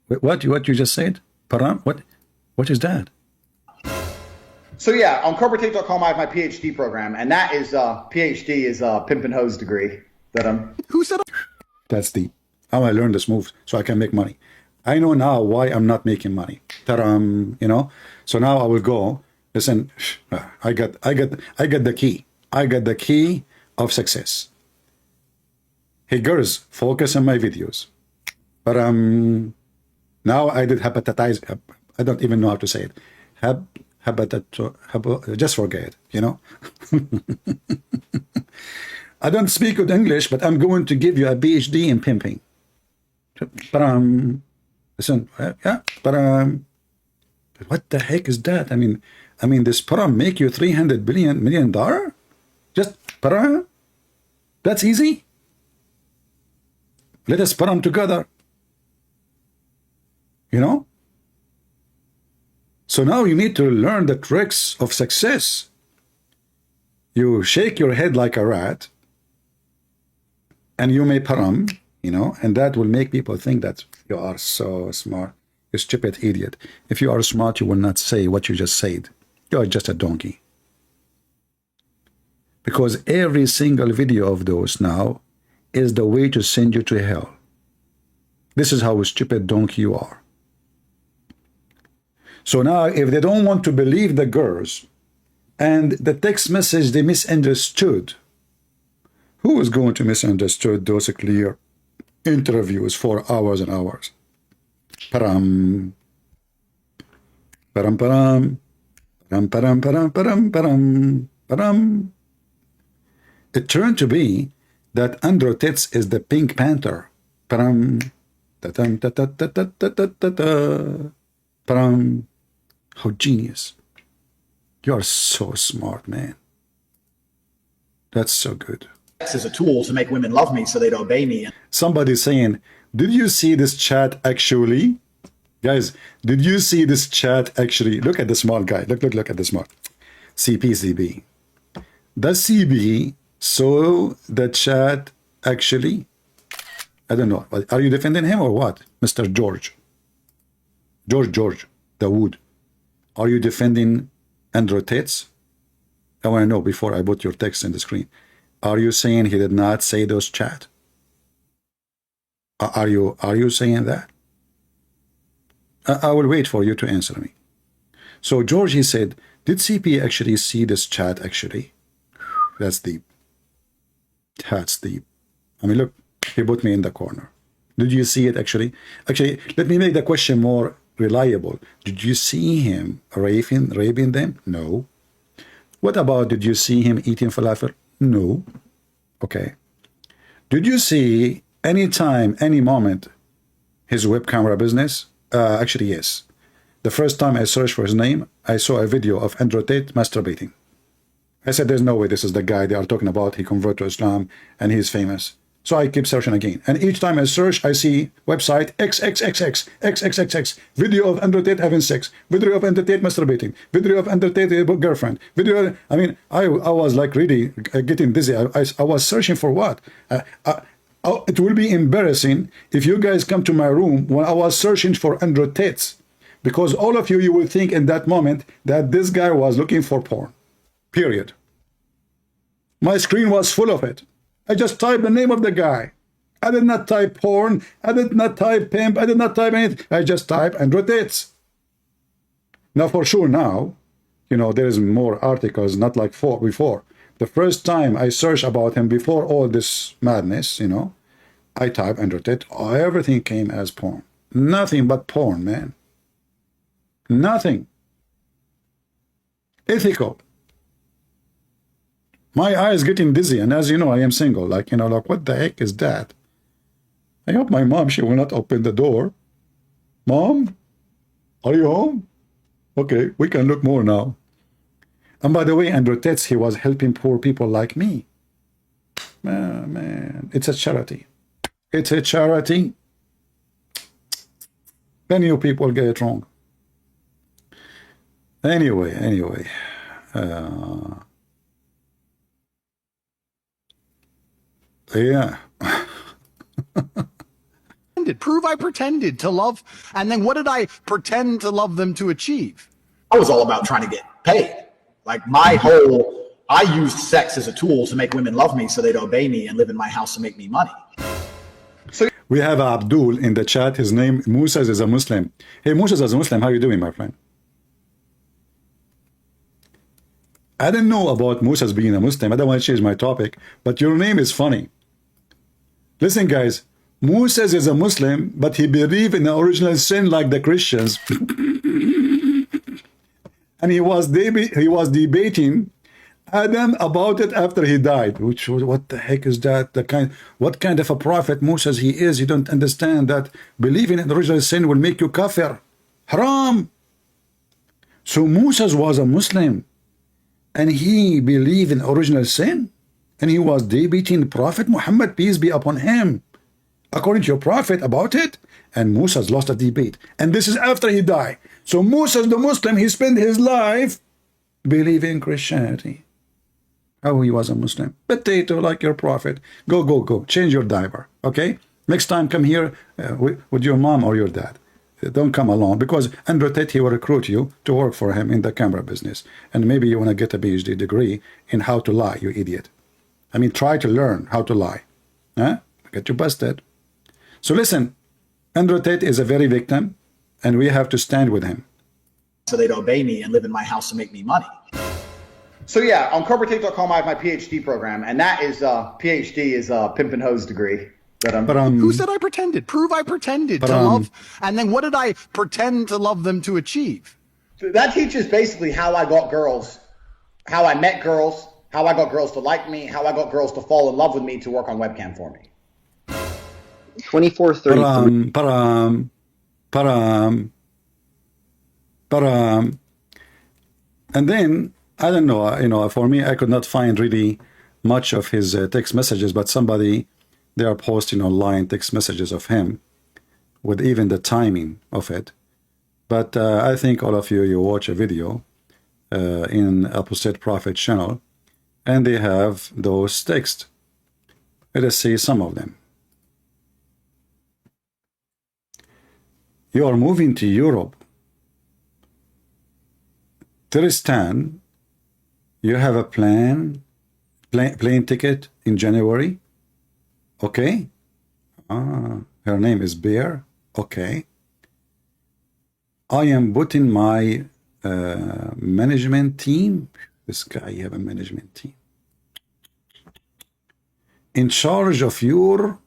What you just said? Param? What is that? So yeah, on CobraTate.com, I have my PhD program, and that is PhD is a pimp and hose degree that I'm. Who said? That's deep. How I learned this move so I can make money. I know now why I'm not making money. Taram, you know. So now I will go. Listen, I got the key. I got the key of success. Hey girls, focus on my videos. But now I did hepatitis. I don't even know how to say it. Just forget it, you know. I don't speak good English, but I'm going to give you a PhD in pimping. But listen, yeah, but what the heck is that? I mean, this param make you $300 million? Just param? That's easy. Let us param together. You know. So now you need to learn the tricks of success. You shake your head like a rat, and you may param, you know, and that will make people think that you are so smart. You stupid idiot. If you are smart, you will not say what you just said. You are just a donkey. Because every single video of those now is the way to send you to hell. This is how a stupid donkey you are. So now, if they don't want to believe the girls and the text message they misunderstood, who is going to misunderstood those clear interviews for hours and hours? Param, param, param, Param, param, param, param, param, param. It turned to be that Andrew Tate is the Pink Panther. Param, ta-tam, ta-ta-ta-ta-ta-ta-ta. Param. How genius. You are so smart, man. That's so good. Sex is a tool to make women love me so they'd obey me. Somebody saying, did you see this chat actually? Guys, did you see this chat actually? Look at the smart guy. Look at the smart. CB. Does CB saw the chat actually? I don't know. Are you defending him or what? Mr. George, Dawood. Are you defending Andrew Tate? I want to know before I put your text in the screen. Are you saying he did not say those chat? Are you saying that? I will wait for you to answer me. So George, he said, did CP actually see this chat actually? That's deep. That's deep. I mean, look, he put me in the corner. Did you see it actually? Actually, let me make the question more reliable. Did you see him raping them? No. What about, did you see him eating falafel? No. Okay. Did you see any time, any moment, his web camera business? Actually, yes. The first time I searched for his name, I saw a video of Andrew Tate masturbating. I said, there's no way this is the guy they are talking about. He converted to Islam and he's famous. So I keep searching again. And each time I search, I see website XXXX, video of Andrew Tate having sex, video of Andrew Tate masturbating, video of Andrew Tate girlfriend, video. I mean, I was like really getting dizzy. I was searching for what? It will be embarrassing if you guys come to my room when I was searching for Andrew Tate, because all of you will think in that moment that this guy was looking for porn. Period. My screen was full of it. I just typed the name of the guy. I did not type porn. I did not type pimp. I did not type anything. I just typed Andrew Tate. Now, for sure, now, you know, there is more articles, not like before. The first time I searched about him before all this madness, you know, I typed Andrew Tate. Oh, everything came as porn. Nothing but porn, man. Nothing. Ethical. My eyes getting dizzy, and as you know, I am single. Like, you know, like, what the heck is that? I hope my mom, she will not open the door. Mom, are you home? Okay, we can look more now. And by the way, Andrew Tate, he was helping poor people like me. Man, it's a charity. It's a charity. Then you people get it wrong. Anyway. Yeah. Prove I pretended to love, and then what did I pretend to love them to achieve? I was all about trying to get paid. Like I used sex as a tool to make women love me so they'd obey me and live in my house and make me money. So we have Abdul in the chat. His name, Musa, is a Muslim. Hey, Musa is a Muslim. How are you doing, my friend? I didn't know about Musa's being a Muslim. I don't want to change my topic, but your name is funny. Listen, guys, Musa is a Muslim, but he believes in the original sin like the Christians. And he was debating Adam about it after he died. Which, what the heck is that? What kind of a prophet Musa he is? You don't understand that believing in the original sin will make you kafir. Haram. So Musa was a Muslim, and he believed in original sin, and he was debating Prophet Muhammad, peace be upon him, according to your prophet about it, and Musa lost a debate. And this is after he died. So Musa, the Muslim, he spent his life believing Christianity. How he was a Muslim. Potato like your prophet. Go. Change your diaper. Okay? Next time come here with your mom or your dad. Don't come alone, because Andrew Tate, he will recruit you to work for him in the camera business. And maybe you want to get a PhD degree in how to lie, you idiot. I mean, try to learn how to lie. Huh? Get you busted. So listen, Andrew Tate is a very victim, and we have to stand with him. So they'd obey me and live in my house and make me money. So yeah, on corporatate.com I have my PhD program, and that is PhD is a pimp and hose degree. Who said I pretended? Prove I pretended to love, and then what did I pretend to love them to achieve? That teaches basically how I got girls, how I met girls, how I got girls to like me, how I got girls to fall in love with me to work on webcam for me. 2433. Param. And then, I don't know, for me, I could not find really much of his text messages, but somebody, they are posting online text messages of him with even the timing of it. But I think all of you watch a video in Apostate Prophet channel, and they have those texts. Let us see some of them. You are moving to Europe. Tristan, you have a plane ticket in January? Okay. Her name is Bear. Okay. I am putting my management team. This guy, you have a management team. In charge of your,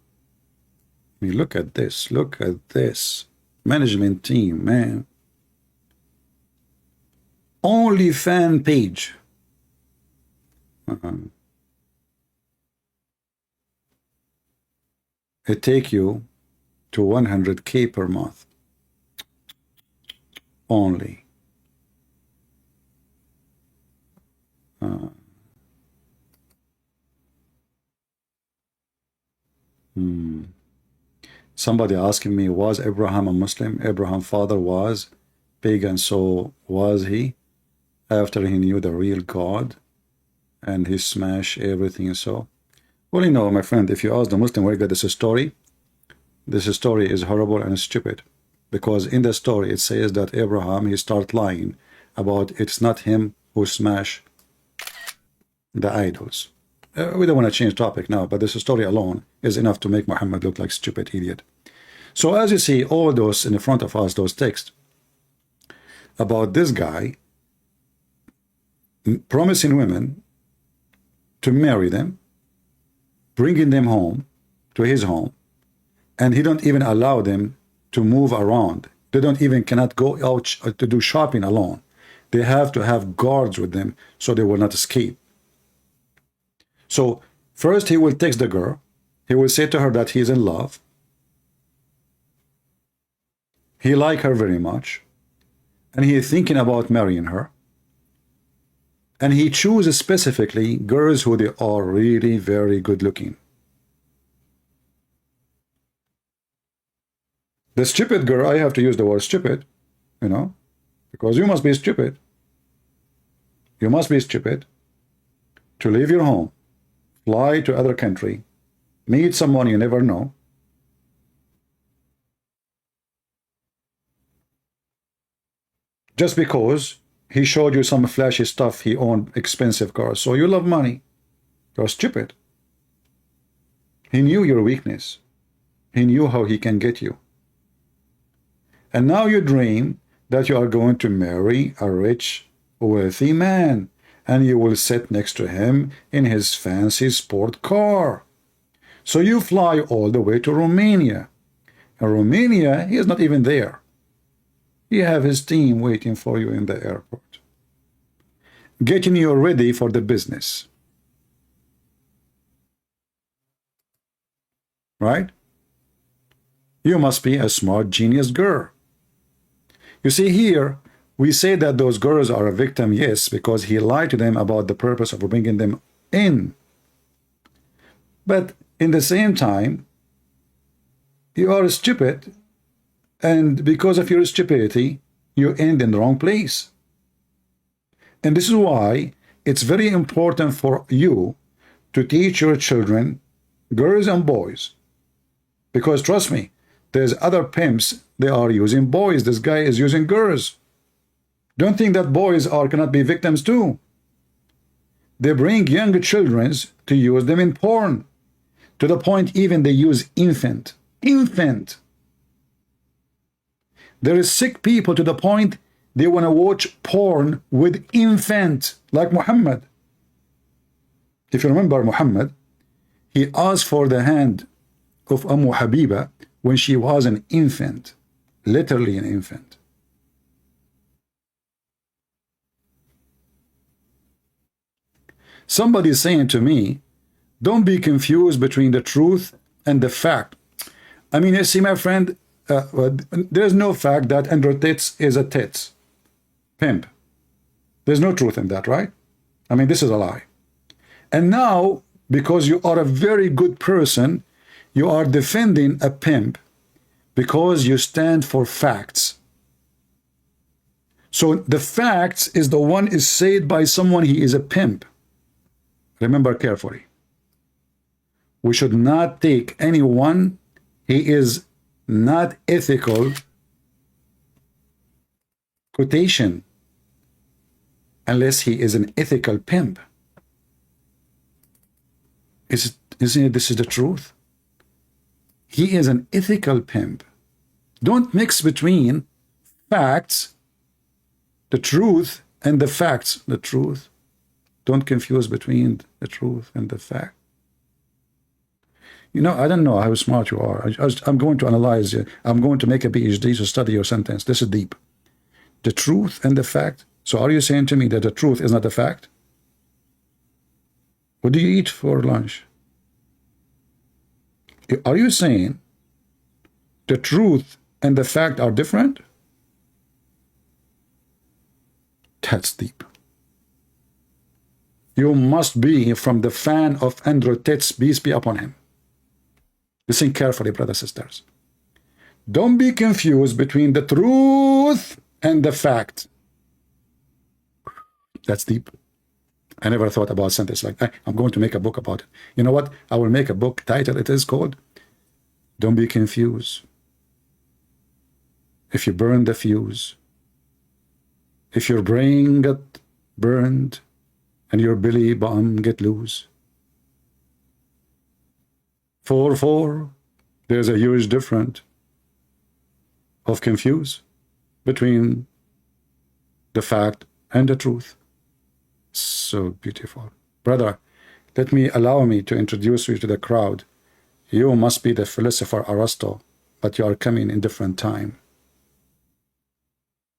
I mean, look at this. Look at this. Management team, man. Only fan page. It take you to 100K per month. Only. Somebody asking me, was Abraham a Muslim? Abraham's father was pagan, so was he? After he knew the real God and he smashed everything and so. Well, my friend, if you ask the Muslim where you got this story is horrible and stupid, because in the story it says that Abraham, he start lying about it's not him who smashed the idols. We don't want to change topic now, but this story alone is enough to make Muhammad look like stupid idiot. So as you see, all those in front of us, those texts about this guy promising women to marry them, bringing them home to his home, and he don't even allow them to move around. They don't even cannot go out to do shopping alone. They have to have guards with them so they will not escape. So first he will text the girl. He will say to her that he's in love. He like her very much, and he is thinking about marrying her. And he chooses specifically girls who they are really very good looking. The stupid girl, I have to use the word stupid, because you must be stupid. You must be stupid to leave your home, fly to other country, meet someone you never know, just because he showed you some flashy stuff, he owned expensive cars. So you love money. You're stupid. He knew your weakness. He knew how he can get you. And now you dream that you are going to marry a rich, wealthy man, and you will sit next to him in his fancy sport car. So you fly all the way to Romania. In Romania, he is not even there. You have his team waiting for you in the airport, getting you ready for the business. Right? You must be a smart genius girl. You see here, we say that those girls are a victim, yes, because he lied to them about the purpose of bringing them in. But in the same time, you are stupid, and because of your stupidity, you end in the wrong place. And this is why it's very important for you to teach your children, girls and boys, because trust me, there's other pimps, they are using boys. This guy is using girls. Don't think that boys cannot be victims too. They bring young children to use them in porn, to the point even they use infant. There is sick people to the point they want to watch porn with infant, like Muhammad. If you remember Muhammad, he asked for the hand of Habiba when she was an infant, literally an infant. Somebody is saying to me, don't be confused between the truth and the fact. I mean, you see, my friend, there's no fact that Andrew Tate is a tits pimp. There's no truth in that, right? I mean, this is a lie. And now, because you are a very good person, you are defending a pimp because you stand for facts. So the facts is the one is said by someone he is a pimp. Remember carefully. We should not take anyone he is not ethical quotation unless he is an ethical pimp. Isn't it this is the truth? He is an ethical pimp. Don't mix between facts, the truth, and the facts, the truth. Don't confuse between the truth and the fact. You know, I don't know how smart you are. I'm going to analyze you. I'm going to make a PhD to study your sentence. This is deep. The truth and the fact. So are you saying to me that the truth is not a fact? What do you eat for lunch? Are you saying the truth and the fact are different? That's deep. You must be from the fan of Andrew Tate, peace be upon him. Listen carefully, brothers and sisters. Don't be confused between the truth and the fact. That's deep. I never thought about sentence like that. I'm going to make a book about it. You know what? I will make a book title. It is called Don't Be Confused. If you burn the fuse, if your brain got burned and your belly button get loose, 4-4, there's a huge difference of confuse between the fact and the truth. So beautiful. Brother, allow me to introduce you to the crowd. You must be the philosopher Aristotle, but you are coming in different time.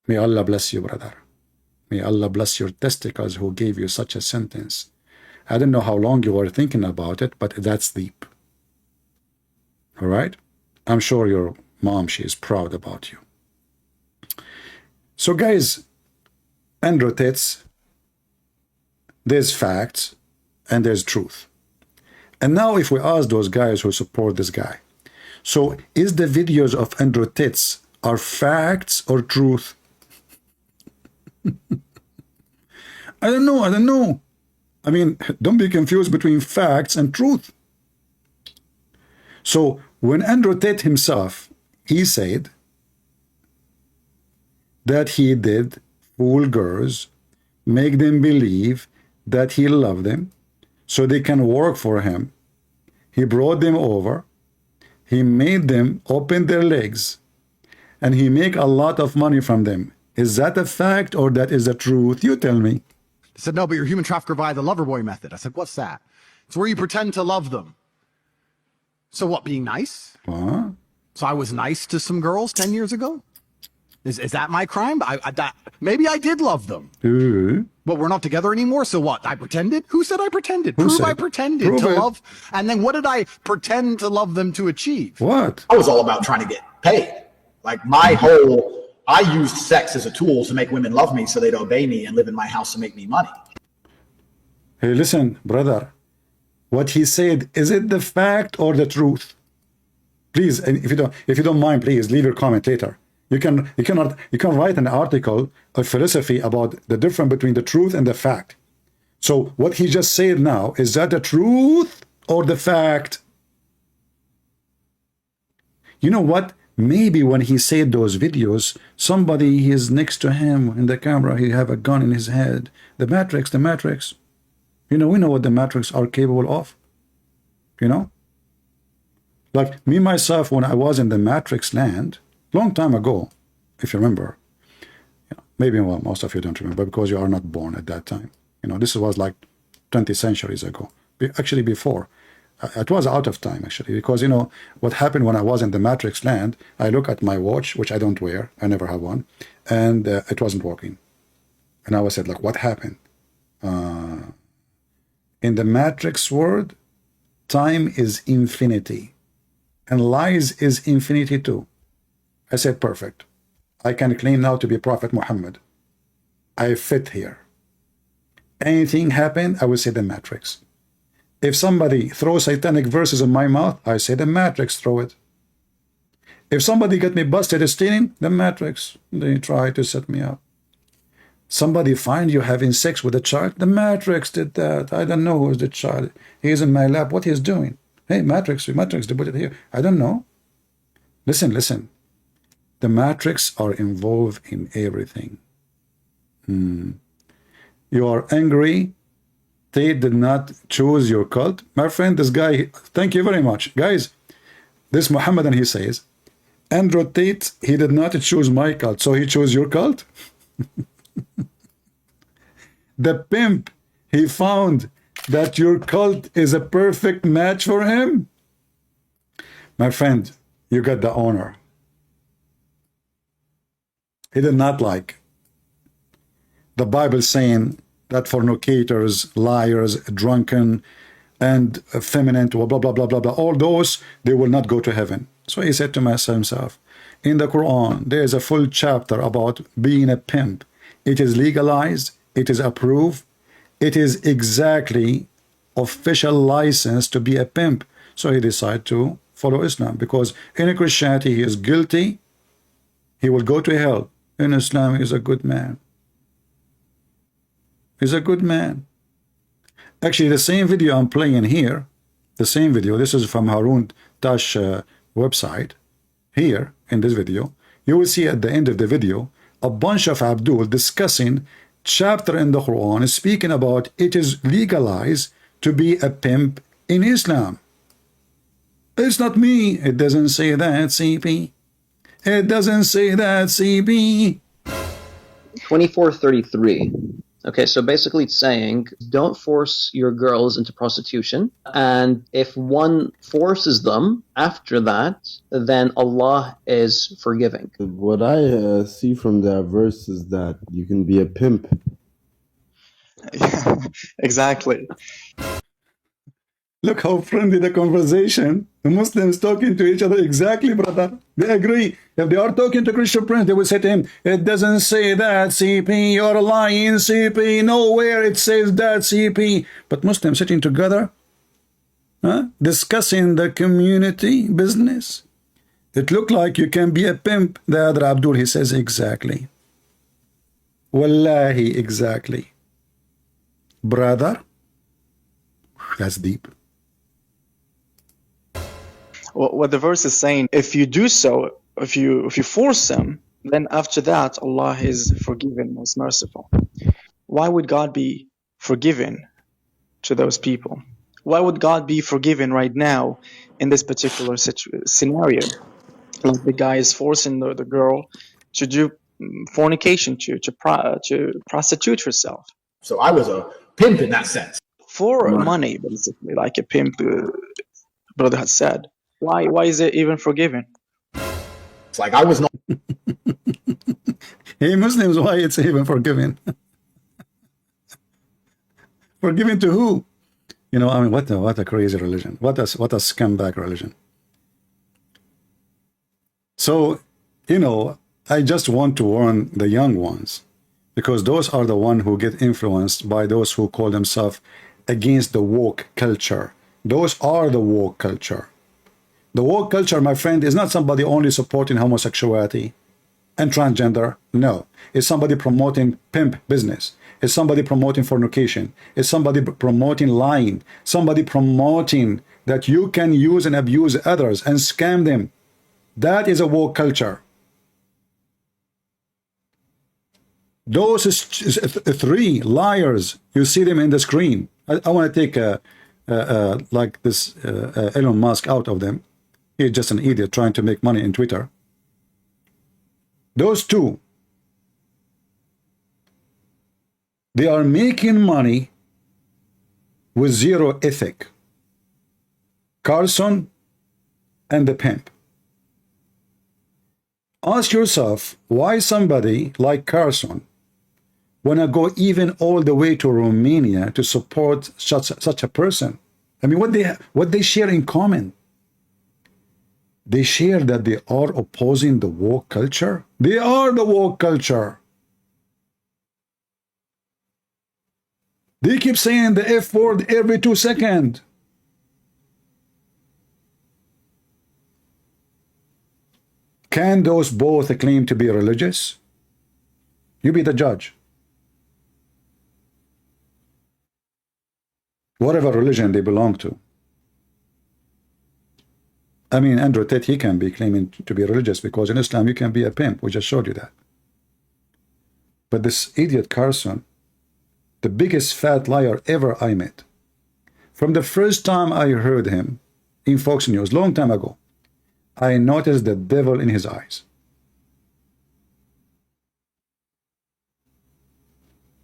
May Allah bless you, brother. May Allah bless your testicles who gave you such a sentence. I don't know how long you were thinking about it, but that's deep. All right? I'm sure your mom, she is proud about you. So guys, Andrew Tate, there's facts and there's truth. And now if we ask those guys who support this guy, so is the videos of Andrew Tate are facts or truth? I don't know. I mean, don't be confused between facts and truth. So when Andrew Tate himself, he said that he did fool girls, make them believe that he loved them so they can work for him. He brought them over. He made them open their legs and he make a lot of money from them. Is that a fact or that is the truth? You tell me. I said, no, but you're a human trafficker via the lover boy method. I said, what's that? It's where you pretend to love them. So what, being nice? What? So I was nice to some girls 10 years ago? Is that my crime? Maybe I did love them. But we're not together anymore, so what? I pretended? Who said I pretended? Prove I pretended to love. And then what did I pretend to love them to achieve? What? I was all about trying to get paid. Like I used sex as a tool to make women love me so they'd obey me and live in my house and make me money. Hey, listen, brother. What he said, is it the fact or the truth? Please, and if you don't mind, please leave your comment later. You can write an article of philosophy about the difference between the truth and the fact. So what he just said now, is that the truth or the fact? You know what? Maybe when he said those videos, somebody is next to him in the camera, he have a gun in his head. The Matrix. You know, we know what the Matrix are capable of. You know? Like me, myself, when I was in the Matrix land, long time ago, if you remember, maybe most of you don't remember because you are not born at that time. You know, this was like 20 centuries ago. Actually, before. It was out of time, actually, because, you know, what happened when I was in the Matrix land, I look at my watch, which I don't wear, I never have one, and it wasn't working. And I was said, like, what happened? in the Matrix world, time is infinity. And lies is infinity too. I said, perfect. I can claim now to be Prophet Muhammad. I fit here. Anything happen, I will say the Matrix. If somebody throws satanic verses in my mouth, I say the Matrix throw it. If somebody get me busted stealing, the Matrix, they try to set me up. Somebody find you having sex with a child, the Matrix did that. I don't know who's the child. He's in my lap. What he's doing? Hey, Matrix, they put it here. I don't know. Listen, listen. The Matrix are involved in everything. You are angry. Tate did not choose your cult. My friend, this guy, thank you very much. Guys, this Muhammadan, he says, Andrew Tate, he did not choose my cult, so he chose your cult? The pimp, he found that your cult is a perfect match for him? My friend, you got the honor. He did not like. The Bible saying that fornicators, liars, drunken, and effeminate, blah, blah, blah, blah, blah, all those, they will not go to heaven. So he said to himself, in the Quran, there is a full chapter about being a pimp. It is legalized, it is approved, it is exactly official license to be a pimp. So he decided to follow Islam, because in Christianity he is guilty, he will go to hell. In Islam, he is a good man. He's a good man. Actually, the same video I'm playing here, the same video, this is from Harun Tash website. Here, in this video, you will see at the end of the video, a bunch of Abdul discussing chapter in the Quran, speaking about it is legalized to be a pimp in Islam. It's not me. It doesn't say that, CP. It doesn't say that, CP. 2433. Okay, so basically it's saying, don't force your girls into prostitution. And if one forces them after that, then Allah is forgiving. What I see from that verse is that you can be a pimp. Yeah, exactly. Look how friendly the conversation. The Muslims talking to each other. Exactly, brother. They agree. If they are talking to Christian Prince, they will say to him, it doesn't say that, CP. You're lying, CP. Nowhere it says that, CP. But Muslims sitting together, discussing the community business. It looked like you can be a pimp. The other Abdul, he says, exactly. Wallahi, exactly. Brother, that's deep. What the verse is saying, if you do so, if you force them, then after that Allah is forgiving, is merciful. Why would God be forgiving to those people? Why would God be forgiving right now in this particular scenario? Like the guy is forcing the girl to do fornication, to prostitute herself. So I was a pimp in that sense. For money, basically, like a pimp, brother has said. Why is it even forgiven? It's like I was not. Hey, Muslims, why it's even forgiven? Forgiven to who? You know, I mean, what a crazy religion. What a scumbag religion. So, you know, I just want to warn the young ones, because those are the ones who get influenced by those who call themselves against the woke culture. Those are the woke culture. The woke culture, my friend, is not somebody only supporting homosexuality and transgender. No. It's somebody promoting pimp business. It's somebody promoting fornication. It's somebody promoting lying. Somebody promoting that you can use and abuse others and scam them. That is a woke culture. Those three liars, you see them in the screen. I want to take like this Elon Musk out of them. He's just an idiot trying to make money in Twitter. Those two, they are making money with zero ethic. Carson and the pimp. Ask yourself why somebody like Carson want to go even all the way to Romania to support such a person? I mean, what they share in common? They share that they are opposing the woke culture. They are the woke culture. They keep saying the F word every 2 seconds. Can those both claim to be religious? You be the judge. Whatever religion they belong to. I mean, Andrew Tate, he can be claiming to be religious because in Islam you can be a pimp. We just showed you that. But this idiot Carson, the biggest fat liar ever I met, from the first time I heard him in Fox News, long time ago, I noticed the devil in his eyes.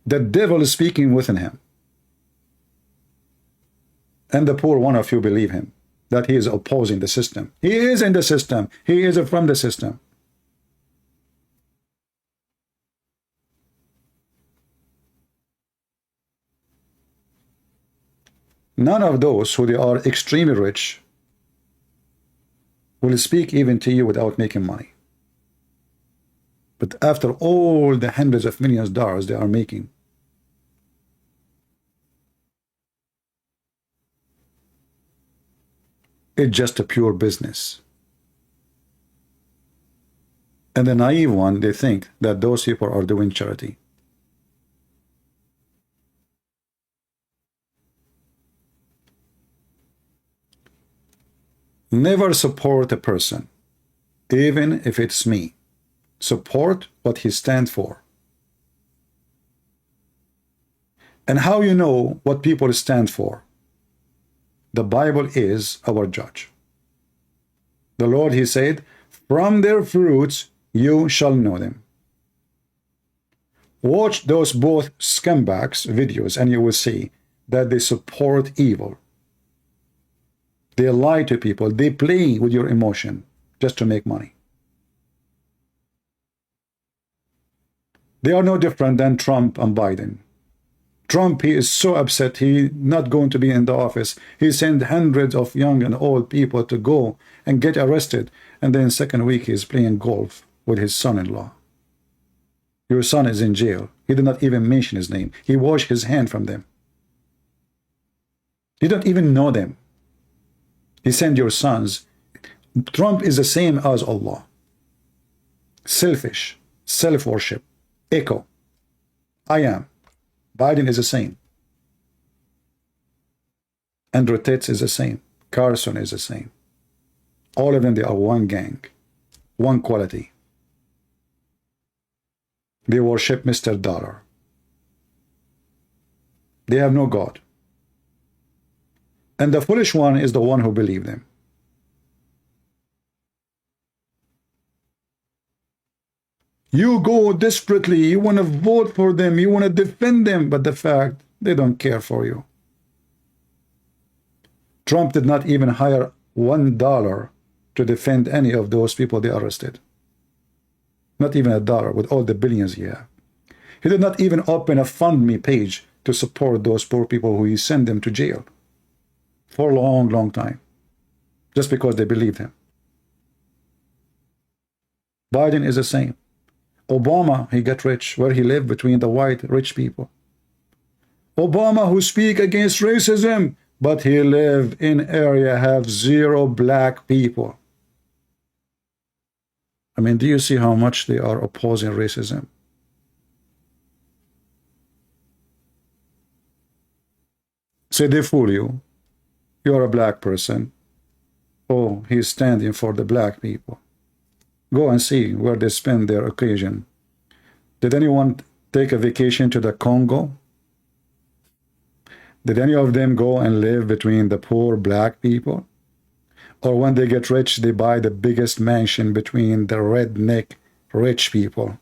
The devil is speaking within him. And the poor one of you believe him, that he is opposing the system. He is in the system. He is from the system. None of those who they are extremely rich will speak even to you without making money. But after all the hundreds of millions of dollars they are making, it's just a pure business. And the naive one, they think that those people are doing charity. Never support a person, even if it's me. Support what he stands for. And how you know what people stand for? The Bible is our judge. The Lord, he said, from their fruits you shall know them. Watch those both scumbags videos and you will see that they support evil. They lie to people. They play with your emotion just to make money. They are no different than Trump and Biden. Trump, he is so upset he's not going to be in the office. He sent hundreds of young and old people to go and get arrested. And then second week he's playing golf with his son-in-law. Your son is in jail. He did not even mention his name. He washed his hand from them. You don't even know them. He sent your sons. Trump is the same as Allah. Selfish, self-worship, echo. I am. Biden is the same. Andrew Tate is the same. Carson is the same. All of them, they are one gang, one quality. They worship Mr. Dollar. They have no God. And the foolish one is the one who believes them. You go desperately, you want to vote for them, you want to defend them, but the fact, they don't care for you. Trump did not even hire $1 to defend any of those people they arrested. Not even $1 with all the billions he had. He did not even open a FundMe page to support those poor people who he sent them to jail for a long, long time, just because they believed him. Biden is the same. Obama, he got rich where he lived between the white rich people. Obama, who speak against racism, but he lived in area have 0 black people. I mean, do you see how much they are opposing racism? Say they fool you. You're a black person. Oh, he's standing for the black people. Go and see where they spend their occasion. Did anyone take a vacation to the Congo? Did any of them go and live between the poor black people? Or when they get rich, they buy the biggest mansion between the redneck rich people?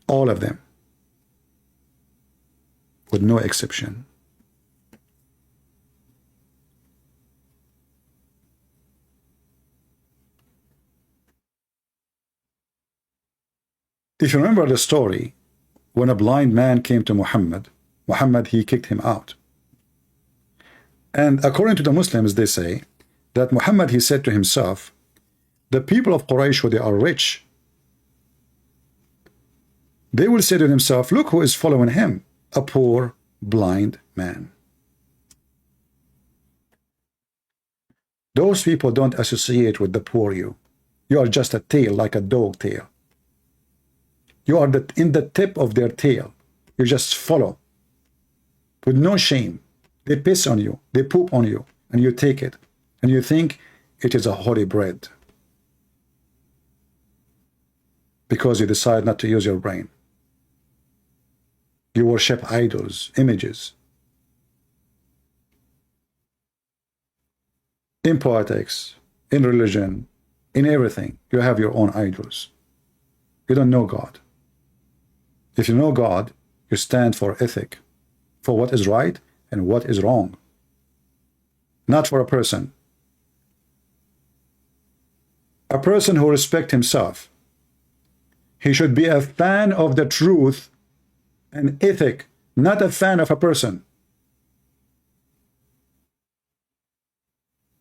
All of them. With no exception. If you remember the story, when a blind man came to Muhammad, he kicked him out. And according to the Muslims, they say that Muhammad, he said to himself, the people of Quraysh, who they are rich, they will say to themselves, look who is following him, a poor blind man. Those people don't associate with the poor you. You are just a tail, like a dog tail. You are in the tip of their tail. You just follow with no shame. They piss on you, they poop on you, and you take it, and you think it is a holy bread because you decide not to use your brain. You worship idols, images. In politics, in religion, in everything, you have your own idols. You don't know God. If you know God, you stand for ethic, for what is right and what is wrong, not for a person. A person who respects himself, he should be a fan of the truth and ethic, not a fan of a person.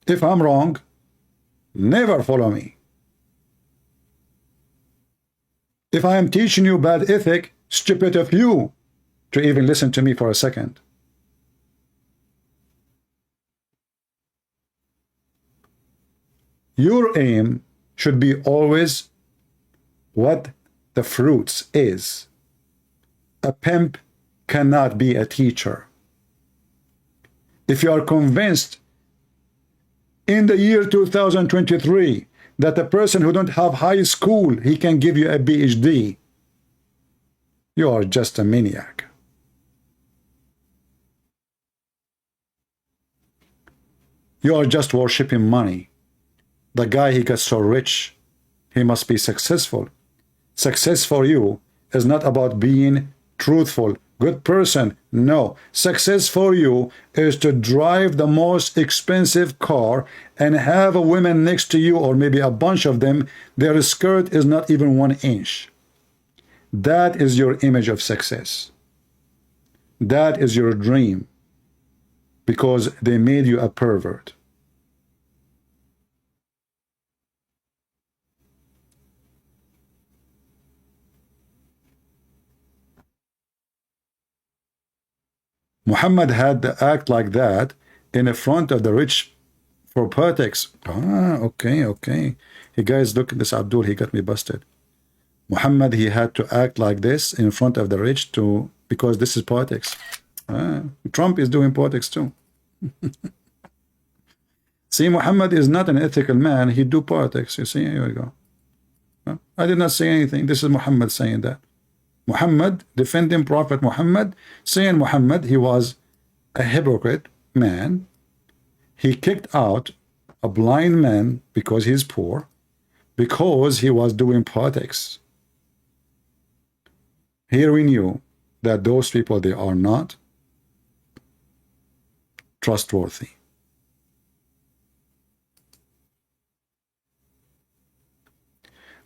If I'm wrong, never follow me. If I am teaching you bad ethic, stupid of you to even listen to me for a second. Your aim should be always what the fruits is. A pimp cannot be a teacher. If you are convinced in the year 2023 that a person who don't have high school, he can give you a PhD, you are just a maniac. You are just worshiping money. The guy, he got so rich, he must be successful. Success for you is not about being truthful, good person. No. Success for you is to drive the most expensive car and have a woman next to you, or maybe a bunch of them, their skirt is not even 1 inch. That is your image of success. That is your dream, because they made you a pervert. Muhammad had to act like that in the front of the rich for politics. Okay. Hey guys, look at this Abdul, he got me busted. Muhammad, he had to act like this in front of the rich because this is politics. Trump is doing politics too. See, Muhammad is not an ethical man. He do politics. You see, here we go. I did not say anything. This is Muhammad saying that. Muhammad defending Prophet Muhammad, saying Muhammad, he was a hypocrite man. He kicked out a blind man because he's poor, because he was doing politics. Here we knew that those people, they are not trustworthy.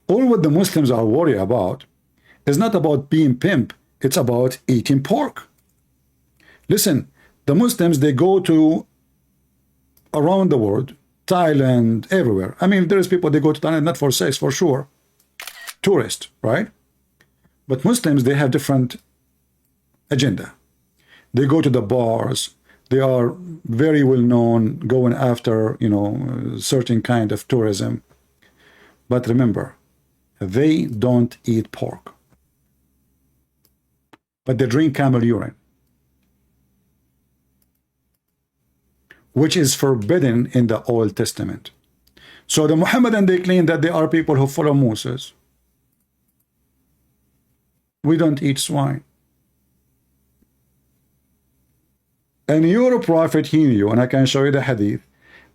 All what the Muslims are worried about is not about being pimp, it's about eating pork. Listen, the Muslims, they go to around the world, Thailand, everywhere. I mean, there's people, they go to Thailand not for sex, for sure. Tourist, right? But Muslims, they have different agenda. They go to the bars. They are very well known going after, certain kind of tourism. But remember, they don't eat pork. But they drink camel urine, which is forbidden in the Old Testament. So the Muhammadan, they claim that they are people who follow Moses. We don't eat swine. And your prophet, he knew, and I can show you the hadith,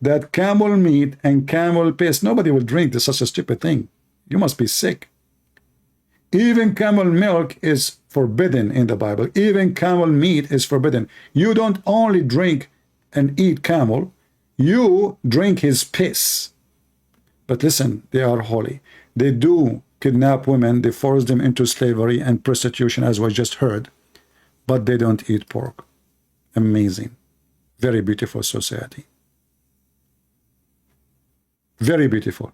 that camel meat and camel piss, nobody will drink this, such a stupid thing. You must be sick. Even camel milk is forbidden in the Bible. Even camel meat is forbidden. You don't only drink and eat camel, you drink his piss. But listen, they are holy. They do kidnap women, they force them into slavery and prostitution, as we just heard, but they don't eat pork. Amazing. Very beautiful society. Very beautiful.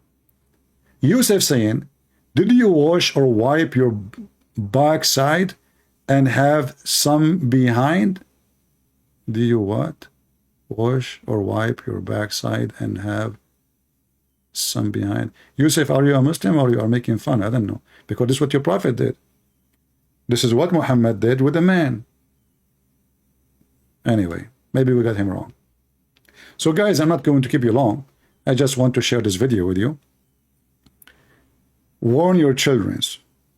Yusuf saying, did you wash or wipe your backside and have some behind? Do you what? Wash or wipe your backside and have some behind? Yusuf, are you a Muslim or you are making fun? I don't know. Because this is what your prophet did. This is what Muhammad did with a man. Anyway, maybe we got him wrong. So guys, I'm not going to keep you long. I just want to share this video with you. Warn your children,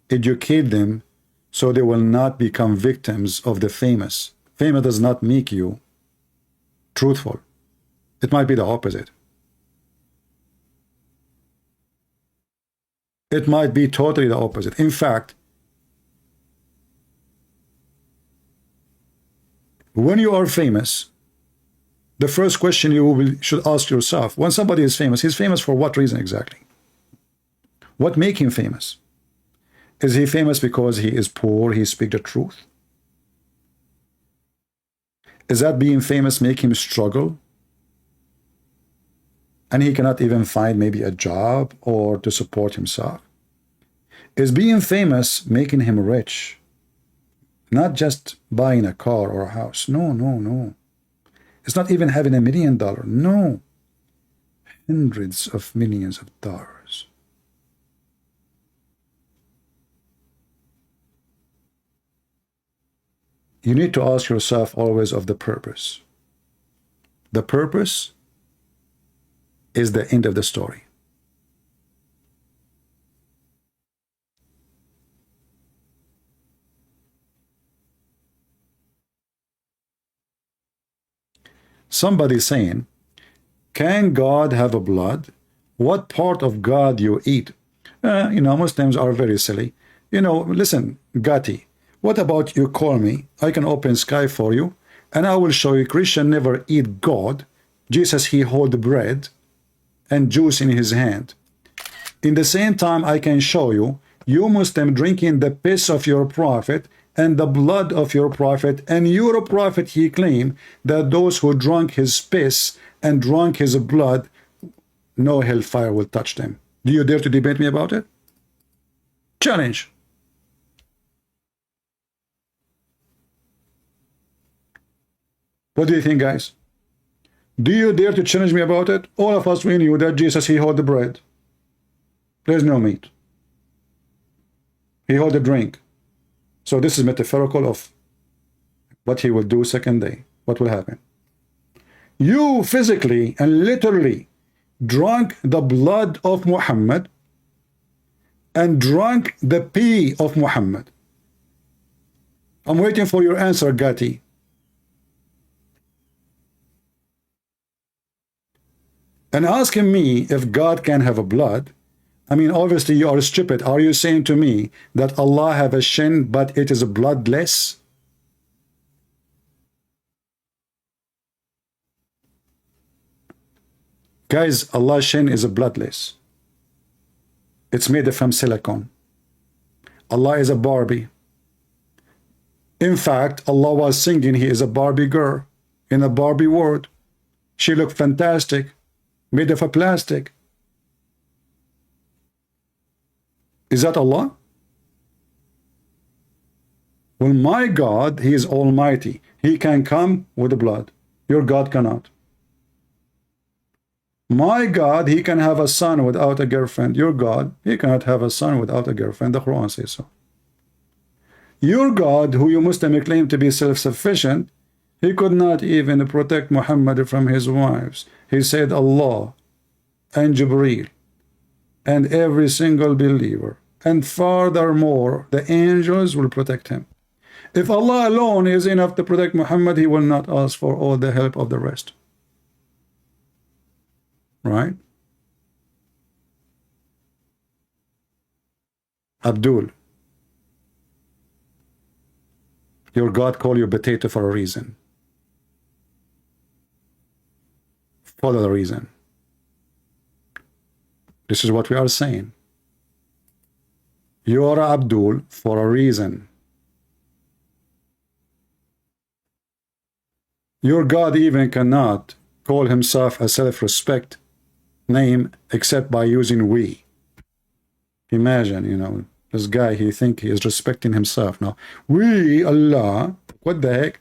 educate them so they will not become victims of the famous. Famous does not make you truthful. It might be the opposite. It might be totally the opposite. In fact, when you are famous, the first question you should ask yourself, when somebody is famous, he's famous for what reason exactly? What makes him famous? Is he famous because he is poor, he speaks the truth? Is that being famous make him struggle? And he cannot even find maybe a job or to support himself? Is being famous making him rich? Not just buying a car or a house. No, no, no. It's not even having $1 million. No. Hundreds of millions of dollars. You need to ask yourself always of the purpose. The purpose is the end of the story. Somebody saying, can God have a blood? What part of God you eat? Muslims are very silly. Listen, Gati, what about you call me? I can open sky for you, and I will show you Christian never eat God. Jesus, he hold bread and juice in his hand. In the same time, I can show you, you Muslim drinking the piss of your prophet and the blood of your prophet, and your prophet, he claimed that those who drank his piss and drank his blood, no hellfire will touch them. Do you dare to debate me about it? Challenge. What do you think, guys? Do you dare to challenge me about it? All of us, we knew that Jesus, he hold the bread. There's no meat. He hold the drink. So this is metaphorical of what he will do second day. What will happen? You physically and literally drank the blood of Muhammad and drank the pee of Muhammad. I'm waiting for your answer, Gati. And asking me if God can have a blood, I mean, obviously you are stupid. Are you saying to me that Allah have a shin, but it is bloodless? Guys, Allah's shin is bloodless. It's made from silicone. Allah is a Barbie. In fact, Allah was singing, he is a Barbie girl in a Barbie world. She looked fantastic, made of a plastic. Is that Allah? Well, my God, he is almighty. He can come with blood. Your God cannot. My God, he can have a son without a girlfriend. Your God, he cannot have a son without a girlfriend. The Quran says so. Your God, who you Muslim claim to be self-sufficient, he could not even protect Muhammad from his wives. He said Allah and Jibreel and every single believer. And furthermore, the angels will protect him. If Allah alone is enough to protect Muhammad, he will not ask for all the help of the rest. Right? Abdul, your God call you potato for a reason. Follow the reason. This is what we are saying. You are Abdul for a reason. Your God even cannot call himself a self-respect name except by using we. Imagine, you know, this guy, he think he is respecting himself. Now, we, Allah, what the heck?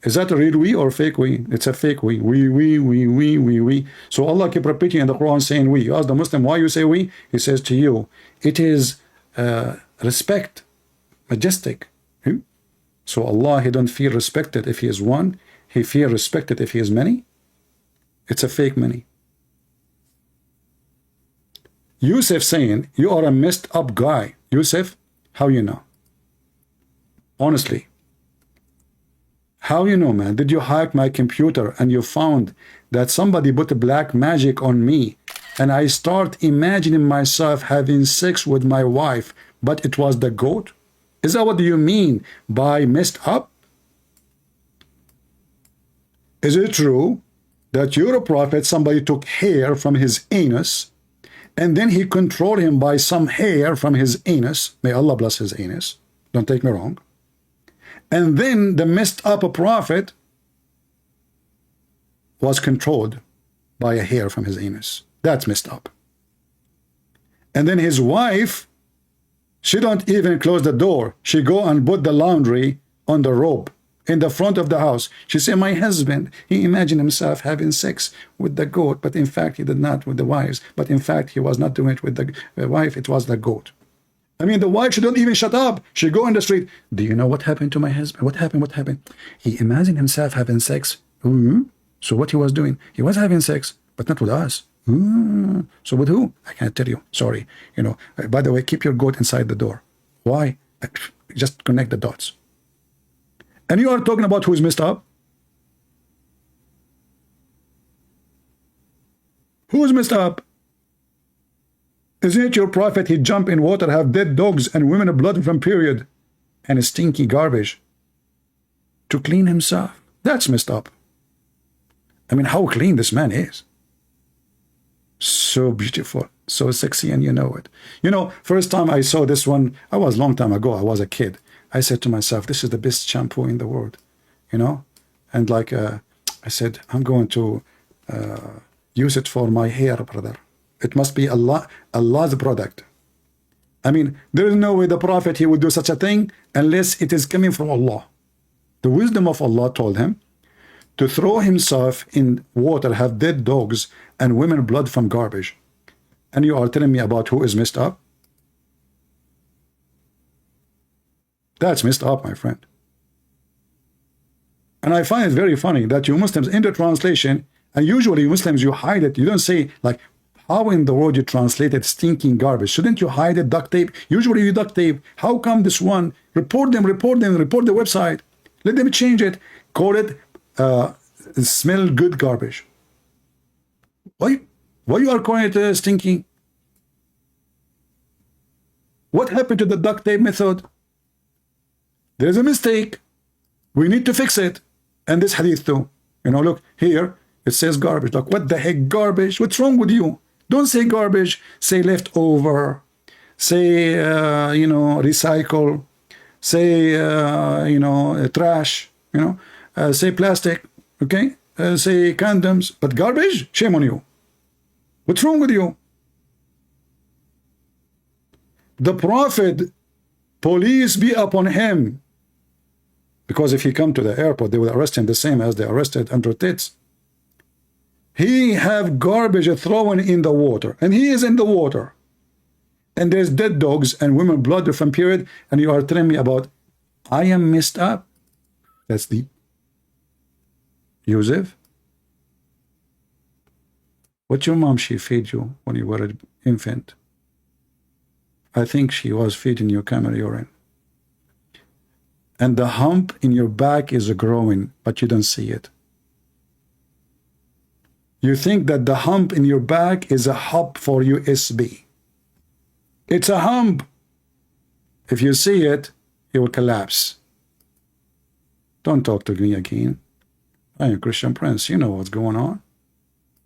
Is that a real we or fake we? It's a fake we. We. So Allah keep repeating in the Quran saying we. You ask the Muslim why you say we? He says to you, it is respect, majestic. So Allah, he don't feel respected if he is one. He feel respected if he is many. It's a fake many. Yusuf saying, you are a messed up guy. Yusuf, how you know? Honestly. How you know, man? Did you hack my computer and you found that somebody put a black magic on me and I start imagining myself having sex with my wife, but it was the goat? Is that what you mean by messed up? Is it true that you're a prophet, somebody took hair from his anus and then he controlled him by some hair from his anus? May Allah bless his anus. Don't take me wrong. And then the messed up prophet was controlled by a hair from his anus. That's messed up. And then his wife, she don't even close the door. She go and put the laundry on the rope in the front of the house. She said, my husband, he imagined himself having sex with the goat, but in fact he did not with the wives. But in fact he was not doing it with the wife, it was the goat. I mean, the wife, she don't even shut up. She go in the street. Do you know what happened to my husband? What happened? What happened? He imagined himself having sex. So what he was doing? He was having sex, but not with us. So with who? I can't tell you. Sorry. You know, by the way, keep your goat inside the door. Why? Just connect the dots. And you are talking about who's messed up? Who's messed up? Isn't it your prophet? He jump in water, have dead dogs and women of blood from period and stinky garbage to clean himself. That's messed up. I mean, how clean this man is. So beautiful, so sexy, and you know it. You know, first time I saw this one, I was a long time ago, I was a kid. I said to myself, this is the best shampoo in the world, you know? And like, I said, I'm going to use it for my hair, brother. It must be Allah's product. I mean, there is no way the prophet, he would do such a thing unless it is coming from Allah. The wisdom of Allah told him to throw himself in water, have dead dogs and women blood from garbage. And you are telling me about who is messed up? That's messed up, my friend. And I find it very funny that you Muslims in the translation, and usually Muslims, you hide it. You don't say like, how in the world you translated stinking garbage? Shouldn't you hide it, duct tape? Usually you duct tape. How come this one? Report them, report the website. Let them change it. Call it smell good garbage. Why you are calling it stinking? What happened to the duct tape method? There's a mistake. We need to fix it. And this hadith too. You know, look, here it says garbage. Like, what the heck garbage? What's wrong with you? Don't say garbage. Say leftover. Say, you know, recycle. Say, you know, trash. You know, say plastic. Okay? Say condoms. But garbage? Shame on you. What's wrong with you? The Prophet, police be upon him. Because if he come to the airport, they will arrest him the same as they arrested Andrew Tate. He have garbage thrown in the water, and he is in the water. And there's dead dogs and women blood from period, and you are telling me about, I am messed up. That's deep. Yusuf, what your mom, she fed you when you were an infant? I think she was feeding you camel urine. And the hump in your back is growing, but you don't see it. You think that the hump in your back is a hub for USB. It's a hump. If you see it, it will collapse. Don't talk to me again. I am Christian Prince. You know what's going on.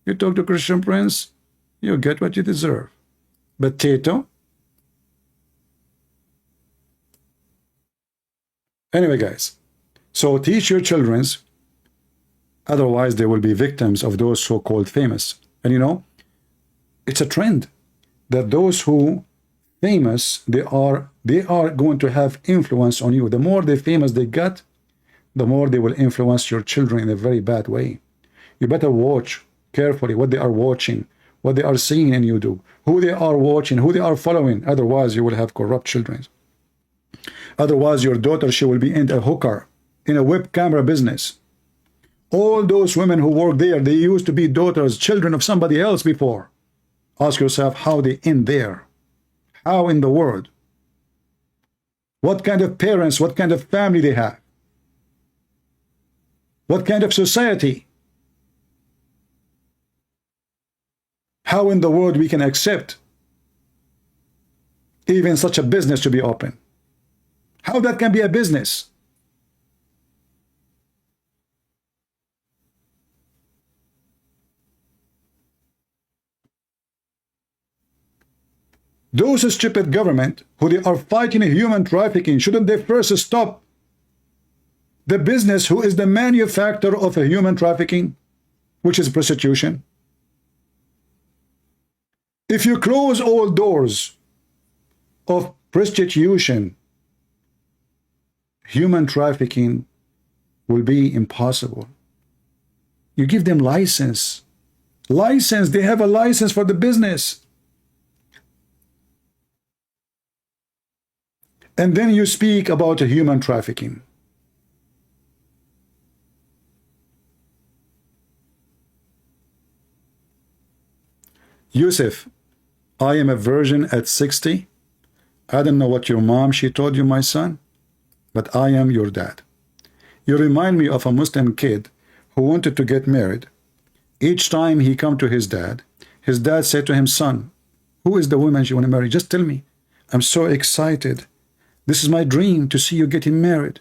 You talk to Christian Prince, you get what you deserve. But Tate, Anyway, guys, so teach your children's, otherwise they will be victims of those so-called famous. And you know, it's a trend that those who famous, they are going to have influence on you. The more they famous they get, the more they will influence your children in a very bad way. You better watch carefully what they are watching, what they are seeing in you do, who they are watching, who they are following. Otherwise, you will have corrupt children. Otherwise, your daughter, she will be in a hooker, in a web camera business. All those women who work there, they used to be daughters, children of somebody else before. Ask yourself how they end there. How in the world? What kind of parents, what kind of family they have? What kind of society? How in the world we can accept even such a business to be open? How that can be a business? Those stupid government who they are fighting human trafficking, shouldn't they first stop the business who is the manufacturer of a human trafficking, which is prostitution? If you close all doors of prostitution, human trafficking will be impossible. You give them license. License, they have a license for the business. And then you speak about a human trafficking. Yusuf, I am a virgin at 60. I don't know what your mom, she told you, my son, but I am your dad. You remind me of a Muslim kid who wanted to get married. Each time he come to his dad said to him, son, who is the woman you want to marry? Just tell me. I'm so excited. This is my dream to see you getting married.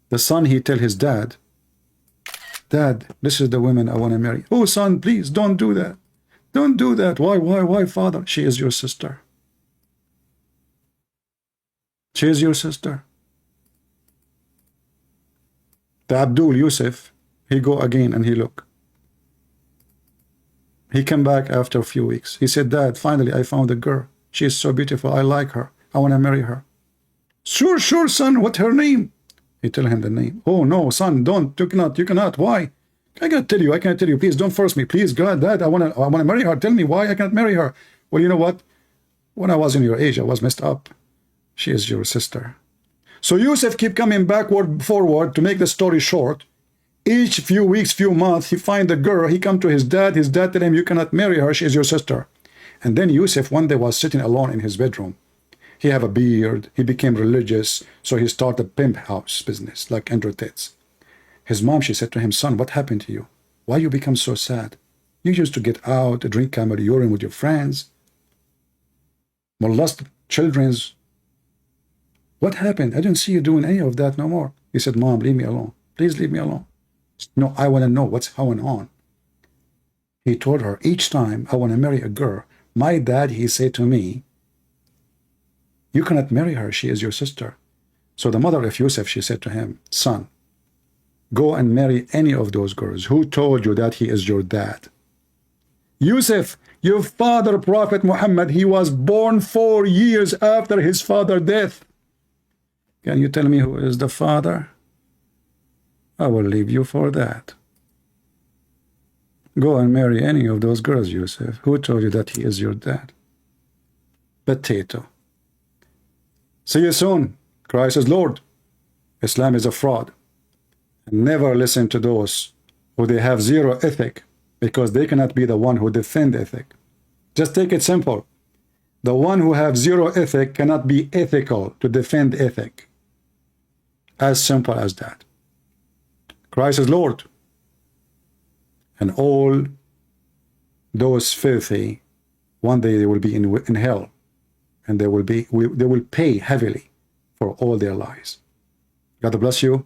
The son, he tell his dad, Dad, this is the woman I want to marry. Oh, son, please don't do that. Don't do that. Why, father? She is your sister. She is your sister. The Abdul Yusuf, he go again and he look. He came back after a few weeks. He said, Dad, finally I found a girl. She is so beautiful. I like her. I want to marry her. Sure, son. What's her name? He tell him the name. Oh, no, son, don't. You cannot. Why? I can't tell you. Please don't force me. Please, God, Dad, I want to marry her. Tell me why I can't marry her. Well, you know what? When I was in your age, I was messed up. She is your sister. So Yusuf keep coming forward to make the story short. Each few weeks, few months, he find a girl. He come to his dad. His dad tell him, you cannot marry her. She is your sister. And then Yusuf one day was sitting alone in his bedroom. He have a beard. He became religious. So he started a pimp house business like Andrew Tate's. His mom, she said to him, son, what happened to you? Why you become so sad? You used to get out, drink camel urine with your friends, molest children's. What happened? I didn't see you doing any of that no more. He said, Mom, leave me alone. Please leave me alone. No, I want to know what's going on. He told her, each time I want to marry a girl, my dad, he said to me, you cannot marry her. She is your sister. So the mother of Yusuf, she said to him, son, go and marry any of those girls. Who told you that he is your dad? Yusuf, your father, Prophet Muhammad, he was born 4 years after his father's death. Can you tell me who is the father? I will leave you for that. Go and marry any of those girls, Yusuf. Who told you that he is your dad? Potato. See you soon. Christ is Lord. Islam is a fraud. Never listen to those who they have zero ethic, because they cannot be the one who defend ethic. Just take it simple. The one who have zero ethic cannot be ethical to defend ethic. As simple as that. Christ is Lord. And all those filthy, one day they will be in hell, and they will pay heavily for all their lies. God bless you.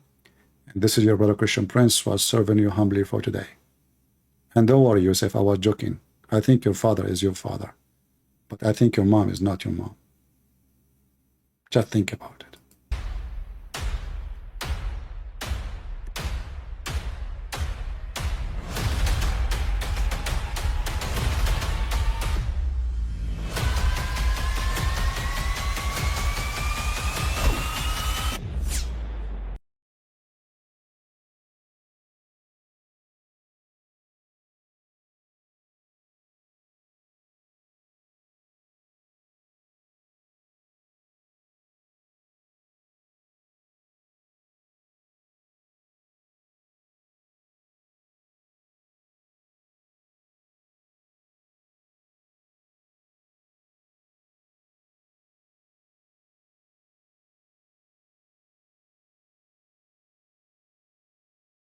And this is your brother Christian Prince, was serving you humbly for today. And don't worry, Yusuf, I was joking. I think your father is your father, but I think your mom is not your mom. Just think about it.